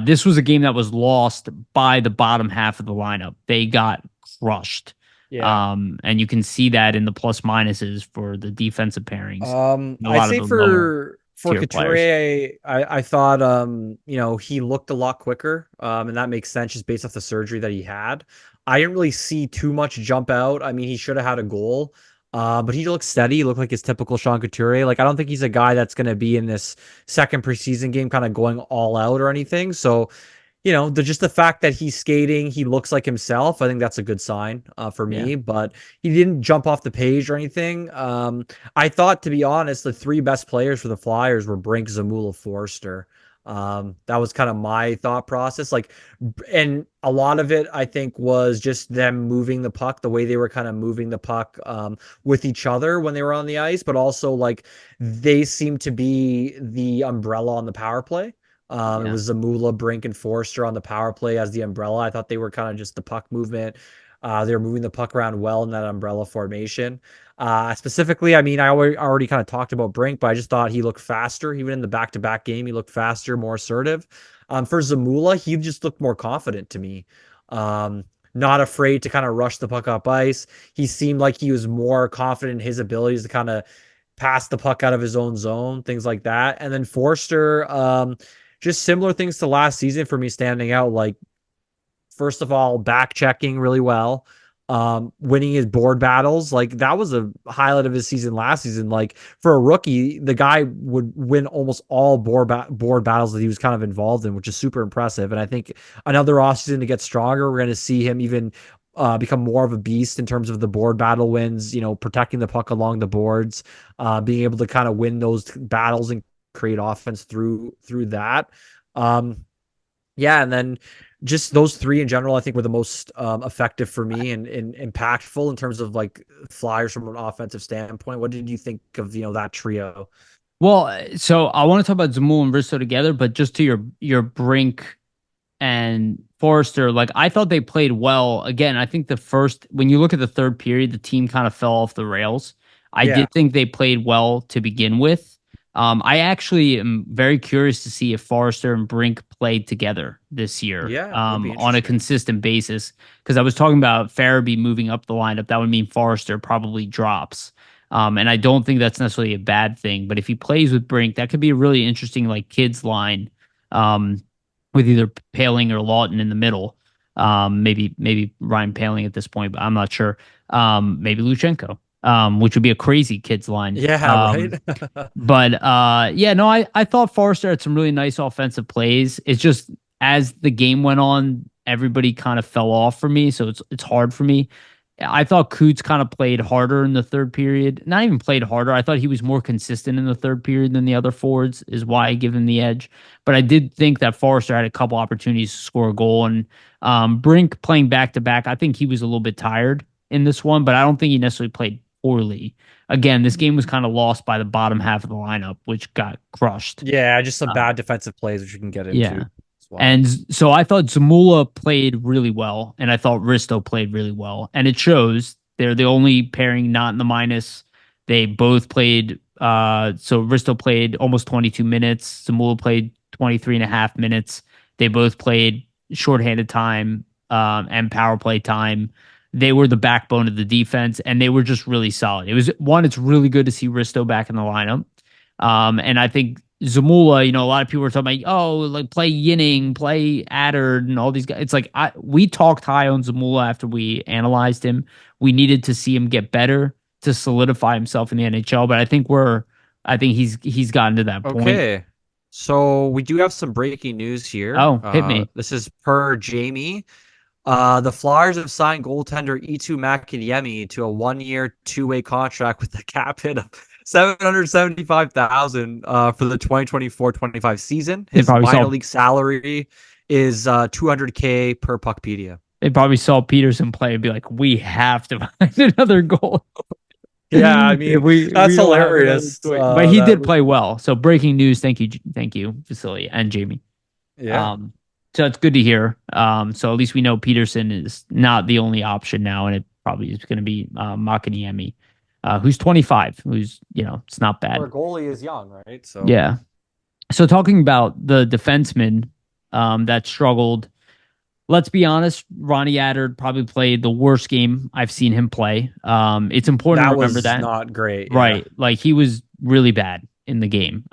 this was a game that was lost by the bottom half of the lineup. They got crushed. Yeah. And you can see that in the plus minuses for the defensive pairings. A I'd lot of say the lower for tier players. Couturier, I thought he looked a lot quicker. And that makes sense just based off the surgery that he had. I didn't really see too much jump out. I mean, he should have had a goal. But he looked steady. He looked like his typical Sean Couturier. Like, I don't think he's a guy that's going to be in this second preseason game kind of going all out or anything. So, just the fact that he's skating, he looks like himself. I think that's a good sign for Yeah. me. But he didn't jump off the page or anything. I thought, to be honest, the three best players for the Flyers were Brink, Zamula, Forster. That was kind of my thought process. Like, and a lot of it, I think, was just them moving the puck, the way they were kind of moving the puck with each other when they were on the ice, but also like they seemed to be the umbrella on the power play. It Yeah. was Zamula, Brink, and Forster on the power play as the umbrella. I thought they were kind of just the puck movement. They were moving the puck around well in that umbrella formation. Specifically, I mean, I already kind of talked about Brink, but I just thought he looked faster. Even in the back-to-back game, he looked faster, more assertive. For Zamula, he just looked more confident to me. Not afraid to kind of rush the puck up ice. He seemed like he was more confident in his abilities to kind of pass the puck out of his own zone, things like that. And then Forster, just similar things to last season for me standing out. Like, first of all, back checking really well, winning his board battles. Like, that was a highlight of his season last season. Like, for a rookie, the guy would win almost all board battles that he was kind of involved in, which is super impressive. And I think another offseason to get stronger, we're going to see him even become more of a beast in terms of the board battle wins, protecting the puck along the boards, being able to kind of win those battles and create offense through that. Yeah, and then just those three in general, I think were the most effective for me and impactful in terms of like Flyers from an offensive standpoint. What did you think of that trio? Well, so I want to talk about Zamul and Risto together, but just to your Brink and Forrester, like I thought they played well. Again, I think when you look at the third period, the team kind of fell off the rails. I Yeah, did think they played well to begin with. I actually am very curious to see if Forrester and Brink played together this year yeah, would be on a interesting. consistent basis. Because I was talking about Farabee moving up the lineup. That would mean Forrester probably drops. And I don't think that's necessarily a bad thing. But if he plays with Brink, that could be a really interesting like kids line. Um, with either Paling or Lawton in the middle. Maybe Ryan Paling at this point, but I'm not sure. Maybe Luchanko, which would be a crazy kids line. Yeah, right. But yeah, no, I thought Forrester had some really nice offensive plays. It's just as the game went on, everybody kind of fell off for me, so it's hard for me. I thought Coots kind of played harder in the third period. Not even played harder. I thought he was more consistent in the third period than the other forwards, is why I give him the edge. But I did think that Forrester had a couple opportunities to score a goal. And Brink playing back to back, I think he was a little bit tired in this one, but I don't think he necessarily played poorly. Again, this game was kind of lost by the bottom half of the lineup, which got crushed. Yeah, just some Uh, bad defensive plays, which we can get into yeah. as well. And so I thought Zamula played really well, and I thought Risto played really well. And it shows they're the only pairing not in the minus. They both played so Risto played almost 22 minutes. Zamula played 23 and a half minutes. They both played shorthanded time and power play time. They were the backbone of the defense, and they were just really solid. It's really good to see Risto back in the lineup. And I think Zamula, a lot of people were talking about, oh, like play Yinning, play Addard, and all these guys. It's like we talked high on Zamula after we analyzed him. We needed to see him get better to solidify himself in the NHL. But I think he's gotten to that point. Okay. So we do have some breaking news here. Oh, hit me. This is per Jamie. The Flyers have signed goaltender Itu Mäkiniemi to a 1-year, two-way contract with a cap hit of 775,000 for the 2024-25 season. They His probably minor saw league salary is 200K per Puckpedia. they probably saw Peterson play and be like, we have to find another goal. Yeah, I If mean, we that's don't have another hilarious. choice. But he did play well. So breaking news. Thank you, Vasili and Jamie. Yeah. Um, so it's good to hear. So at least we know Peterson is not the only option now, and it probably is going to be Makaniemi, who's 25, who's it's not For bad. a goalie is young, right? So Yeah. So talking about the defenseman that struggled, let's be honest, Ronnie Addard probably played the worst game I've seen him play. It's important to that remember was that. not great. Yeah. Right. Like he was really bad in the game.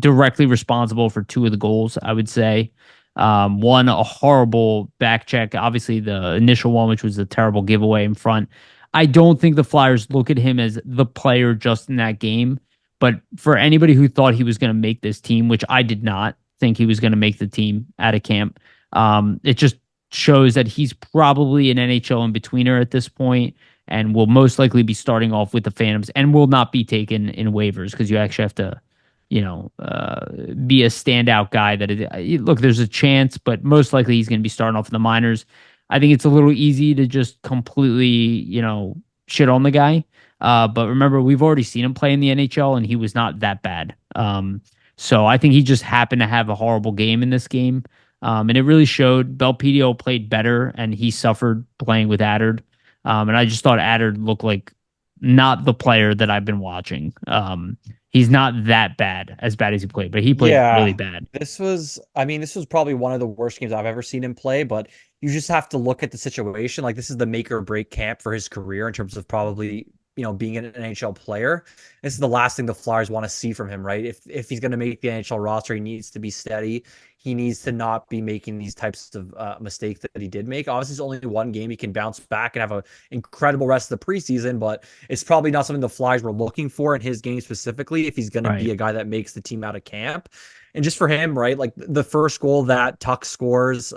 Directly responsible for two of the goals, I would say. One, a horrible back check. Obviously, the initial one, which was a terrible giveaway in front. I don't think the Flyers look at him as the player just in that game. But for anybody who thought he was going to make this team, which I did not think he was going to make the team out of camp, it just shows that he's probably an NHL in betweener at this point and will most likely be starting off with the Phantoms and will not be taken in waivers because you actually have to, be a standout guy look, there's a chance, but most likely he's going to be starting off in the minors. I think it's a little easy to just completely, shit on the guy. But remember, we've already seen him play in the NHL and he was not that bad. So I think he just happened to have a horrible game in this game. And it really showed. Belpedio played better and he suffered playing with Adard. And I just thought Adard looked like not the player that I've been watching. He's not that bad, as bad as he played, but he played really Yeah, bad. this was probably one of the worst games I've ever seen him play, but you just have to look at the situation. Like, this is the make or break camp for his career in terms of probably, being an NHL player. This is the last thing the Flyers want to see from him, right? If he's going to make the NHL roster, he needs to be steady. He needs to not be making these types of mistakes that he did make. Obviously, it's only one game. He can bounce back and have an incredible rest of the preseason, but it's probably not something the Flyers were looking for in his game specifically if he's going to be Right. a guy that makes the team out of camp. And just for him, right? Like the first goal that Tuck scores,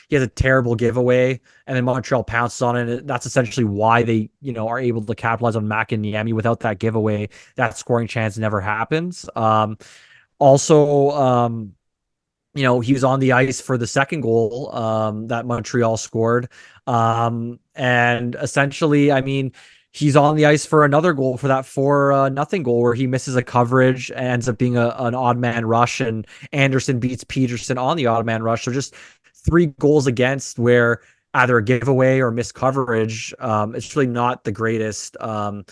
he has a terrible giveaway, and then Montreal pounces on it. That's essentially why they, are able to capitalize on Mac and Niemi. Without that giveaway, that scoring chance never happens. Also, he was on the ice for the second goal that Montreal scored. And essentially, I mean, he's on the ice for another goal for that 4-0 goal where he misses a coverage and ends up being an odd man rush, and Anderson beats Peterson on the odd man rush. So just three goals against where either a giveaway or missed coverage. It's really not the greatest, for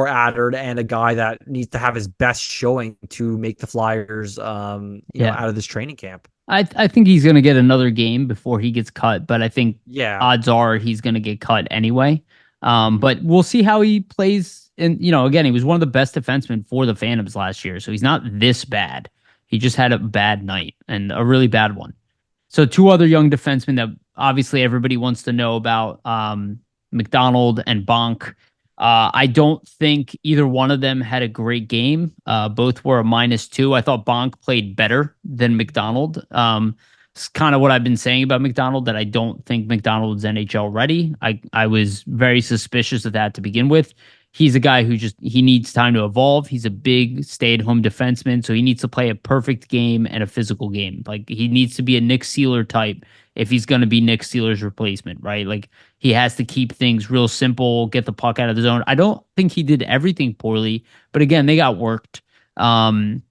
Adard and a guy that needs to have his best showing to make the Flyers, Yeah. out of this training camp. I think he's going to get another game before he gets cut, but I think Yeah. odds are he's going to get cut anyway. Mhm. But we'll see how he plays. And, again, he was one of the best defensemen for the Phantoms last year. So he's not this bad. He just had a bad night and a really bad one. So two other young defensemen that obviously everybody wants to know about, McDonald and Bonk. I don't think either one of them had a great game. Both were a -2. I thought Bonk played better than McDonald. It's kind of what I've been saying about McDonald, that I don't think McDonald's NHL ready. I was very suspicious of that to begin with. He's a guy who he needs time to evolve. He's a big stay-at-home defenseman, so he needs to play a perfect game and a physical game. Like, he needs to be a Nick Seeler type if he's going to be Nick Seeler's replacement, right? Like, he has to keep things real simple, get the puck out of the zone. I don't think he did everything poorly, but again, they got worked. And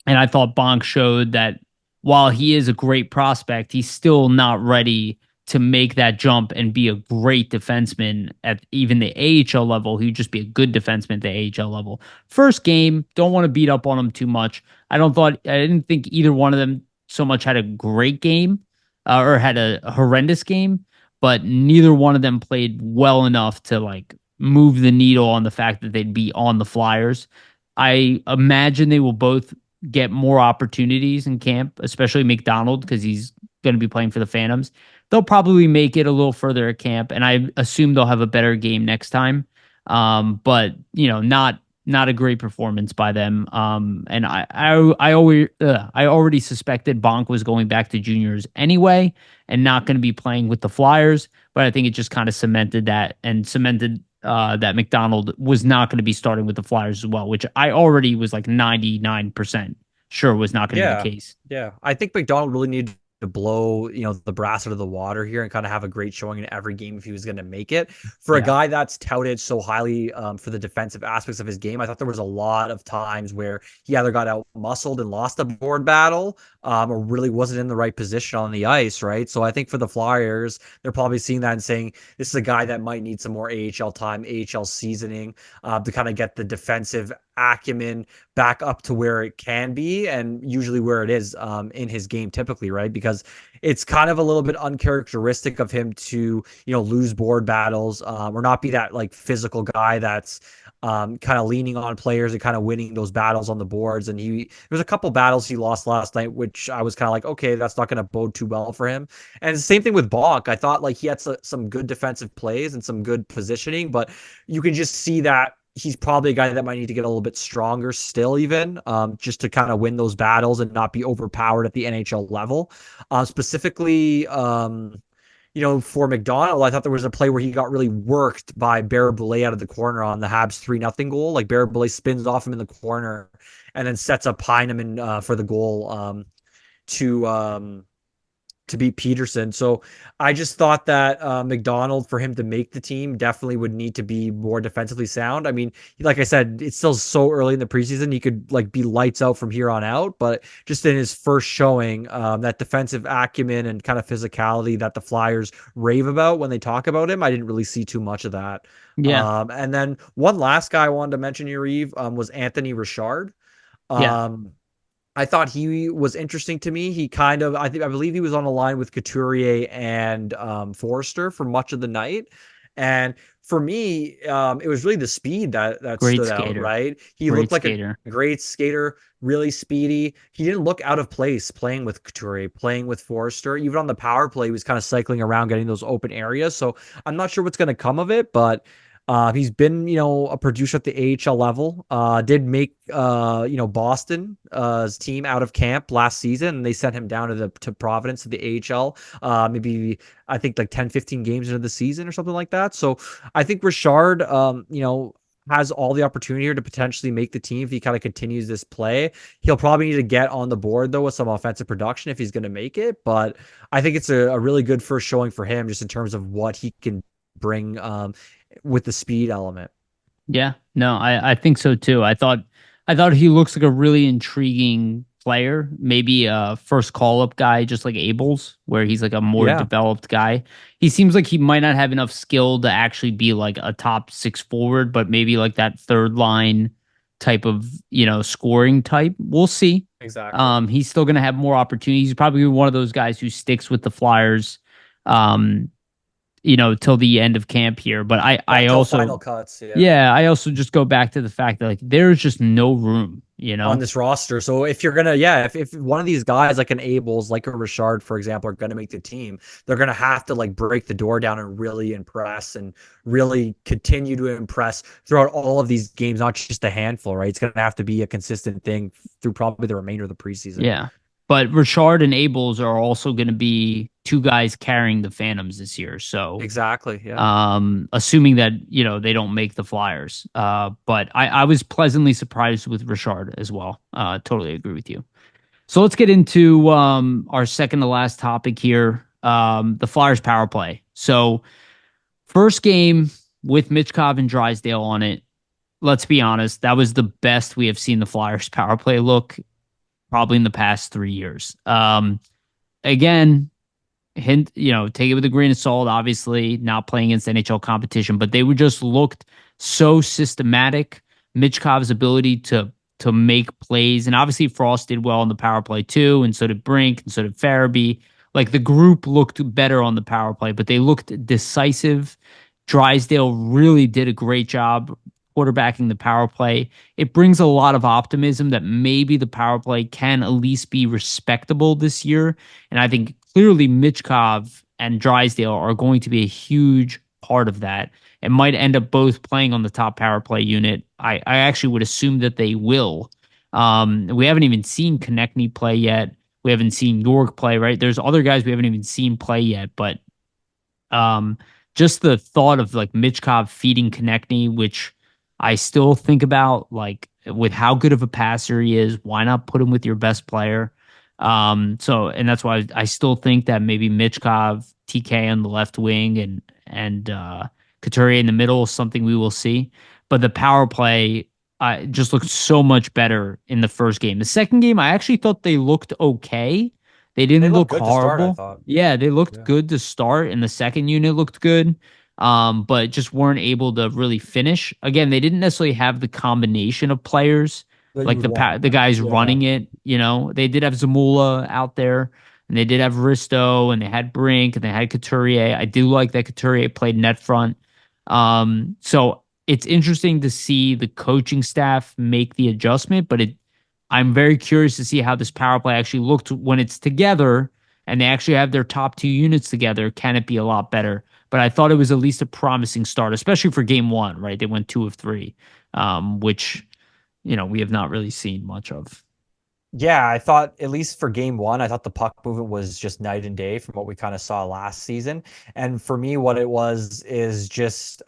I thought Bonk showed that while he is a great prospect, he's still not ready to make that jump and be a great defenseman at even the AHL level. He'd just be a good defenseman at the AHL level. First game, don't want to beat up on him too much. I didn't think either one of them so much had a great game or had a horrendous game, but neither one of them played well enough to like move the needle on the fact that they'd be on the Flyers. I imagine they will both get more opportunities in camp, especially McDonald because he's going to be playing for the Phantoms. They'll probably make it a little further at camp, and I assume they'll have a better game next time. But not a great performance by them. And I already suspected Bonk was going back to juniors anyway, and not going to be playing with the Flyers. But I think it just kind of cemented that McDonald was not going to be starting with the Flyers as well, which I already was like 99% sure was not going to be the Yeah. case. Yeah. I think McDonald really needed to blow, the brass out of the water here and kind of have a great showing in every game if he was going to make it. For a Yeah. guy that's touted so highly for the defensive aspects of his game, I thought there was a lot of times where he either got out muscled and lost a board battle, or really wasn't in the right position on the ice, right? So I think for the Flyers, they're probably seeing that and saying this is a guy that might need some more AHL time, AHL seasoning, to kind of get the defensive acumen back up to where it can be and usually where it is in his game typically, right? Because it's kind of a little bit uncharacteristic of him to, lose board battles or not be that like physical guy that's kind of leaning on players and kind of winning those battles on the boards. And there's a couple battles he lost last night, which I was kind of like, okay, that's not going to bode too well for him. And the same thing with Bonk. I thought like he had some good defensive plays and some good positioning, but you can just see that he's probably a guy that might need to get a little bit stronger still, even just to kind of win those battles and not be overpowered at the NHL level. Specifically, for McDonald, I thought there was a play where he got really worked by Baraboulet out of the corner on the Habs 3-0 goal. Like Baraboulet spins off him in the corner and then sets up Heineman for the goal to to beat Peterson. So I just thought that McDonald, for him to make the team, definitely would need to be more defensively sound. I mean, like I said, it's still so early in the preseason. He could like be lights out from here on out, but just in his first showing, that defensive acumen and kind of physicality that the Flyers rave about when they talk about him, I didn't really see too much of that. Yeah. And then one last guy I wanted to mention, Yariv, was Anthony Richard. Yeah. Um, I thought he was interesting to me. I believe he was on a line with Couturier and Forrester for much of the night. And for me, it was really the speed that Great stood out, skater. right? He Great looked like a skater. great skater, really speedy. He didn't look out of place playing with Couturier, playing with Forrester. Even on the power play, he was kind of cycling around, getting those open areas. So I'm not sure what's going to come of it, but he's been, a producer at the AHL level. Did make, Boston's team out of camp last season, and they sent him down to Providence to the AHL. Maybe I think like 10, 15 games into the season or something like that. So I think Richard, has all the opportunity here to potentially make the team if he kind of continues this play. He'll probably need to get on the board though with some offensive production if he's going to make it. But I think it's a really good first showing for him just in terms of what he can bring. With the speed element. Yeah, no, I think so too. I thought he looks like a really intriguing player. Maybe a first call up guy, just like Abel's, where he's like a more Yeah, developed guy. He seems like he might not have enough skill to actually be like a top six forward, but maybe like that third line type of scoring type. We'll see. exactly. He's still gonna have more opportunities. He's probably one of those guys who sticks with the Flyers. Um, till the end of camp here. But I, Yeah, I till final also, cuts, yeah. yeah, I also just go back to the fact that like there's just no room, On this roster. So if you're gonna, yeah, if one of these guys like an Abels, like a Richard, for example, are gonna make the team, they're gonna have to like break the door down and really impress and really continue to impress throughout all of these games, not just a handful, right? It's gonna have to be a consistent thing through probably the remainder of the preseason. Yeah. But Richard and Abels are also going to be two guys carrying the Phantoms this year. So, Exactly. Yeah. assuming that, they don't make the Flyers. But I was pleasantly surprised with Richard as well. Totally agree with you. So let's get into our second to last topic here, the Flyers power play. So, first game with Mitchkov and Drysdale on it. Let's be honest, that was the best we have seen the Flyers power play look probably in the past 3 years. Again, hint, take it with a grain of salt. Obviously, not playing against NHL competition, but they were just looked so systematic. Mitchkov's ability to make plays, and obviously Frost did well on the power play too, and so did Brink, and so did Farabee. Like the group looked better on the power play, but they looked decisive. Drysdale really did a great job quarterbacking the power play. It brings a lot of optimism that maybe the power play can at least be respectable this year. And I think clearly Mitchkov and Drysdale are going to be a huge part of that. It might end up both playing on the top power play unit. I actually would assume that they will. We haven't even seen Konechny play yet. We haven't seen York play, right? There's other guys we haven't even seen play yet, but um, just the thought of like Mitchkov feeding Konechny, which I still think about, like with how good of a passer he is, why not put him with your best player? And that's why I still think that maybe Mitchkov, TK on the left wing, and Couturier in the middle is something we will see. But the power play just looked so much better in the first game. The second game, I actually thought they looked okay. They They didn't look look good to start, I horrible. thought. Yeah, they looked Yeah. good to start, and the second unit looked good. But just weren't able to really finish. Again, they didn't necessarily have the combination of players That you like would want. the guys Yeah. running it. They did have Zamula out there, and they did have Risto, and they had Brink, and they had Couturier. I do like that Couturier played net front. So it's interesting to see the coaching staff make the adjustment, but I'm very curious to see how this power play actually looked when it's together and they actually have their top two units together. Can it be a lot better? But I thought it was at least a promising start, especially for game one, right? They went 2 of 3, which, we have not really seen much of. Yeah, I thought at least for game one, I thought the puck movement was just night and day from what we kind of saw last season. And for me, what it was is just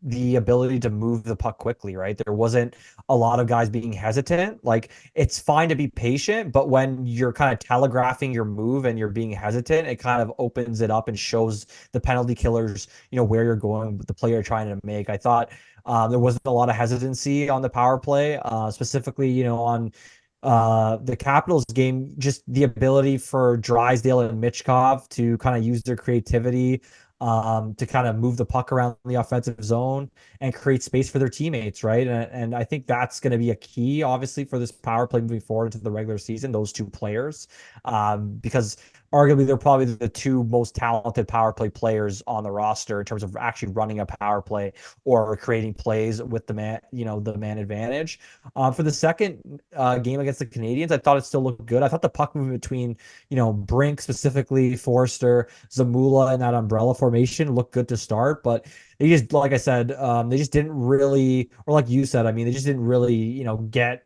the ability to move the puck quickly, right? There wasn't a lot of guys being hesitant. Like it's fine to be patient, but when you're kind of telegraphing your move and you're being hesitant, it kind of opens it up and shows the penalty killers, where you're going with the play you're trying to make. I thought there wasn't a lot of hesitancy on the power play, specifically, on the Capitals game, just the ability for Drysdale and Michkov to kind of use their creativity to kind of move the puck around the offensive zone and create space for their teammates, right? And I think that's going to be a key, obviously, for this power play moving forward into the regular season, those two players, because arguably they're probably the two most talented power play players on the roster in terms of actually running a power play or creating plays with the man advantage. For the second game against the Canadians, I thought it still looked good. I thought the puck movement between, Brink specifically, Forster, Zamula, and that umbrella formation looked good to start, but they just, like I said, they just didn't really, or like you said, I mean, they just didn't really, get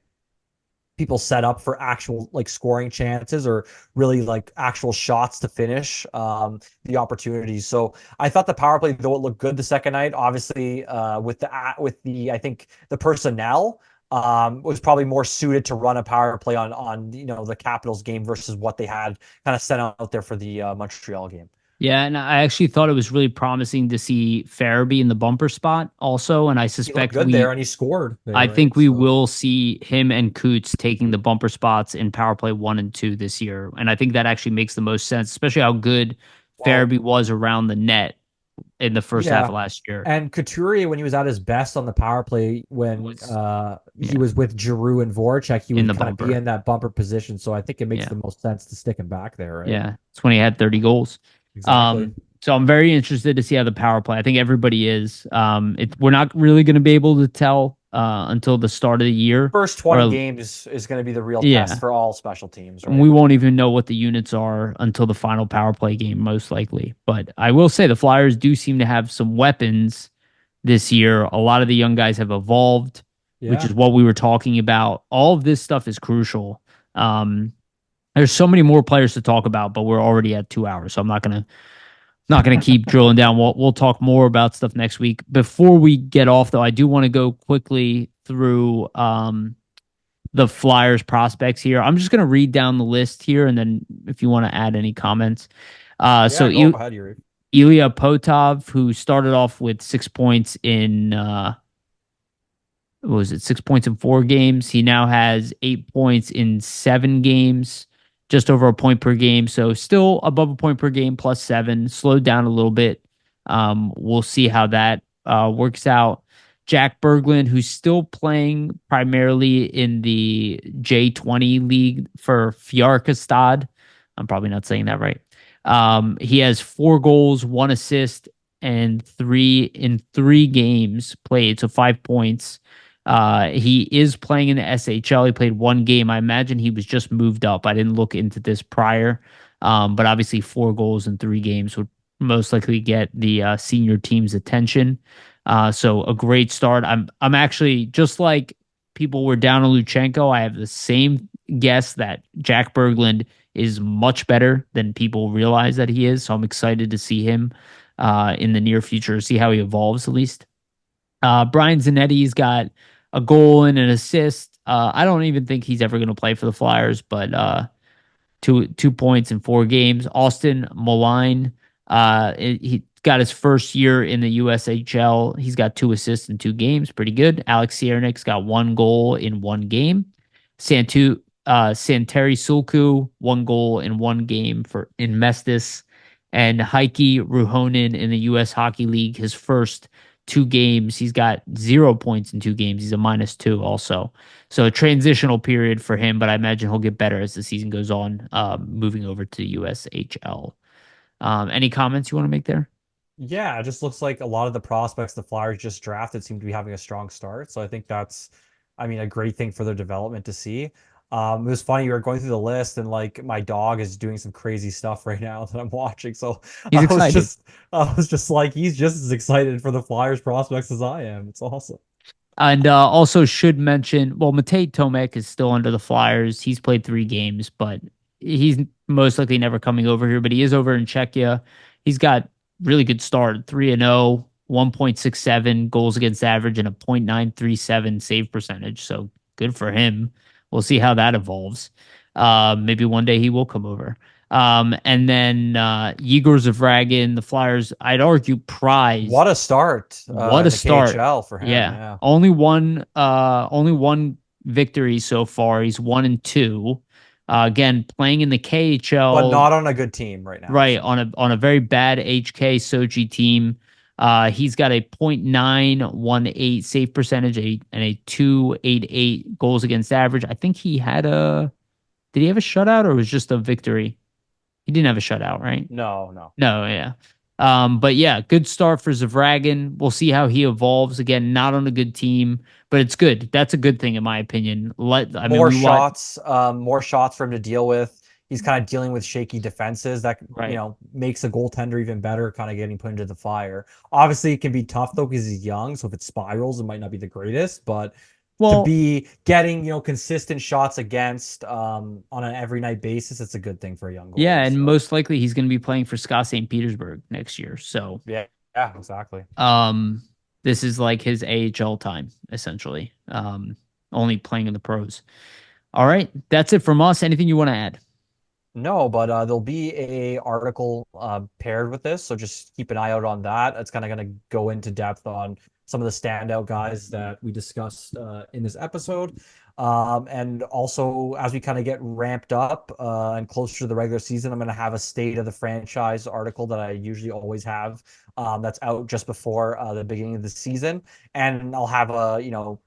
people set up for actual like scoring chances or really like actual shots to finish the opportunities. So I thought the power play, though it looked good the second night, obviously with the I think the personnel was probably more suited to run a power play on the Capitals game versus what they had kind of set out there for the Montreal game. Yeah, and I actually thought it was really promising to see Farabee in the bumper spot also, and I He looked suspect good there and he scored there, I right? think we So will see him and Coots taking the bumper spots in power play 1 and 2 this year. And I think that actually makes the most sense, especially how good well, Farabee was around the net in the first half yeah. of last year. And Couturier, when he was at his best on the power play, when Was he yeah, was with Giroux and Voracek, he in would the kind of be bumper. in that bumper position. So I think it makes Yeah. the most sense to stick him back there, right? Yeah. It's when he had 30 goals. Exactly. So I'm very interested to see how the power play. I think everybody is. We're not really going to be able to tell until the start of the year, First 20 or games is going to be the real test yeah, for all special teams, and right? we won't even know what the units are until the final power play game, most likely. But I will say the Flyers do seem to have some weapons this year. A lot of the young guys have evolved, which Yeah. is what we were talking about. All of this stuff is crucial. Um, there's so many more players to talk about, but we're already at 2 hours, so I'm not gonna keep drilling down. We'll talk more about stuff next week. Before we get off, though, I do want to go quickly through the Flyers prospects here. I'm just gonna read down the list here, and then if you want to add any comments. Yeah, So go ahead, Yuri. Ilya Potov, who started off with 6 points in what was it, 6 points in 4 games. He now has 8 points in 7 games, just over a point per game. So still above a point per game, +7, slowed down a little bit. We'll see how that works out. Jack Berglund, who's still playing primarily in the J20 league for Fjarkastad. I'm probably not saying that right. He has 4 goals, 1 assist, and 3 in 3 games played. So 5 points. He is playing in the SHL. He played 1 game. I imagine he was just moved up. I didn't look into this prior, but obviously 4 goals in 3 games would most likely get the senior team's attention. So a great start. I'm actually just like people were down on Luchanko. I have the same guess that Jack Berglund is much better than people realize that he is. So I'm excited to see him in the near future, see how he evolves at least. Brian Zanetti's got a goal and an assist. I don't even think he's ever going to play for the Flyers, but 2 points in 4 games. Austin Moline, he got his first year in the USHL. He's got 2 assists in 2 games, pretty good. Alex Siernik's got 1 goal in 1 game. Santeri Sulku, 1 goal in 1 game for in Mestis, and Heikki Ruhonen in the U.S. Hockey League. His first 2 games, he's got 0 points in 2 games. He's a -2 also. So a transitional period for him, but I imagine he'll get better as the season goes on, moving over to USHL. Any comments you want to make there? Yeah, it just looks like a lot of the prospects the Flyers just drafted seem to be having a strong start. So I think that's, I mean, a great thing for their development to see. It was funny, you were going through the list and like my dog is doing some crazy stuff right now that I'm watching. So He's excited. I was just like, he's just as excited for the Flyers prospects as I am. It's awesome. And also should mention, well, Matej Tomek is still under the Flyers. He's played 3 games, but he's most likely never coming over here. But he is over in Czechia. He's got really good start, 3-0, 1.67 goals against average, and a .937 save percentage. So good for him. We'll see how that evolves. Maybe one day he will come over. And then Yegor Zavragin, the Flyers, I'd argue, prize. What a start What a in the start. KHL for him. Yeah. Yeah. Only one victory so far. He's 1-2. Again, playing in the But KHL, not on a good team right now. right, So on a very bad HK Sochi team. He's got a .918 save percentage and a 288 goals against average. I think he had a did he have a shutout or was just a victory? He didn't have a shutout, right? no, no. No, yeah. But yeah, good start for Zavragin. We'll see how he evolves. Again, not on a good team, but it's good. That's a good thing in my opinion. I mean, More we watch shots, more shots for him to deal with. He's kind of dealing with shaky defenses that, right. makes a goaltender even better, kind of getting put into the fire. Obviously, it can be tough though because he's young, so if it spirals, it might not be the greatest, but to Well, be getting, consistent shots against on an every night basis, it's a good thing for a young yeah, goalie. and So, most likely he's going to be playing for Scott St. Petersburg next year. So, yeah, yeah, exactly. um, this is like his AHL time essentially. Only playing in the pros. All right, that's it from us. Anything you want to add? No, but there'll be a article paired with this, so just keep an eye out on that. It's kind of going to go into depth on some of the standout guys that we discussed in this episode. And also, as we kind of get ramped up and closer to the regular season, I'm going to have a state of the franchise article that I usually always have that's out just before the beginning of the season. And I'll have a,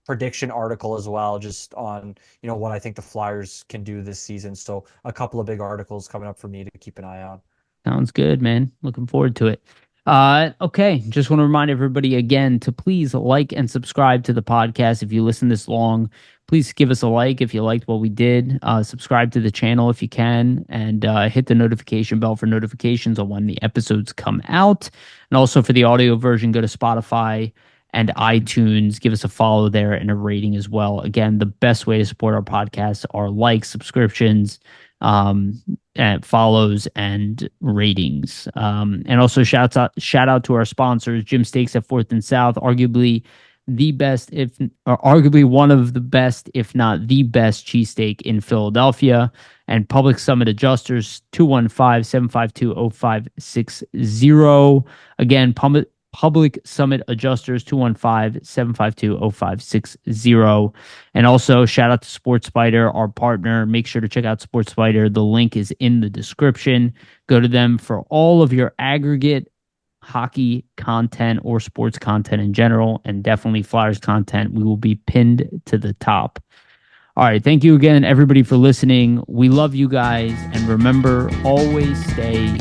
prediction article as well, just on what I think the Flyers can do this season. So a couple of big articles coming up for me to keep an eye on. Sounds good, man. Looking forward to it. Okay. Just want to remind everybody again to please like and subscribe to the podcast. If you listen this long, please give us a like if you liked what we did. Subscribe to the channel if you can, and hit the notification bell for notifications on when the episodes come out. And also for the audio version, go to Spotify and iTunes. Give us a follow there and a rating as well. Again, the best way to support our podcast are likes, subscriptions, and follows and ratings. And also shout out to our sponsors, Jim Steaks at 4th and South, arguably the best, or arguably one of the best, if not the best cheesesteak in Philadelphia, and Public Summit Adjusters, 215-752-0560. Again, Public Summit Adjusters, 215-752-0560. And also shout out to Sports Spider, our partner. Make sure to check out Sports Spider. The link is in the description. Go to them for all of your aggregate hockey content or sports content in general, and definitely Flyers content. We will be pinned to the top. All right. Thank you again, everybody, for listening. We love you guys. And remember, always stay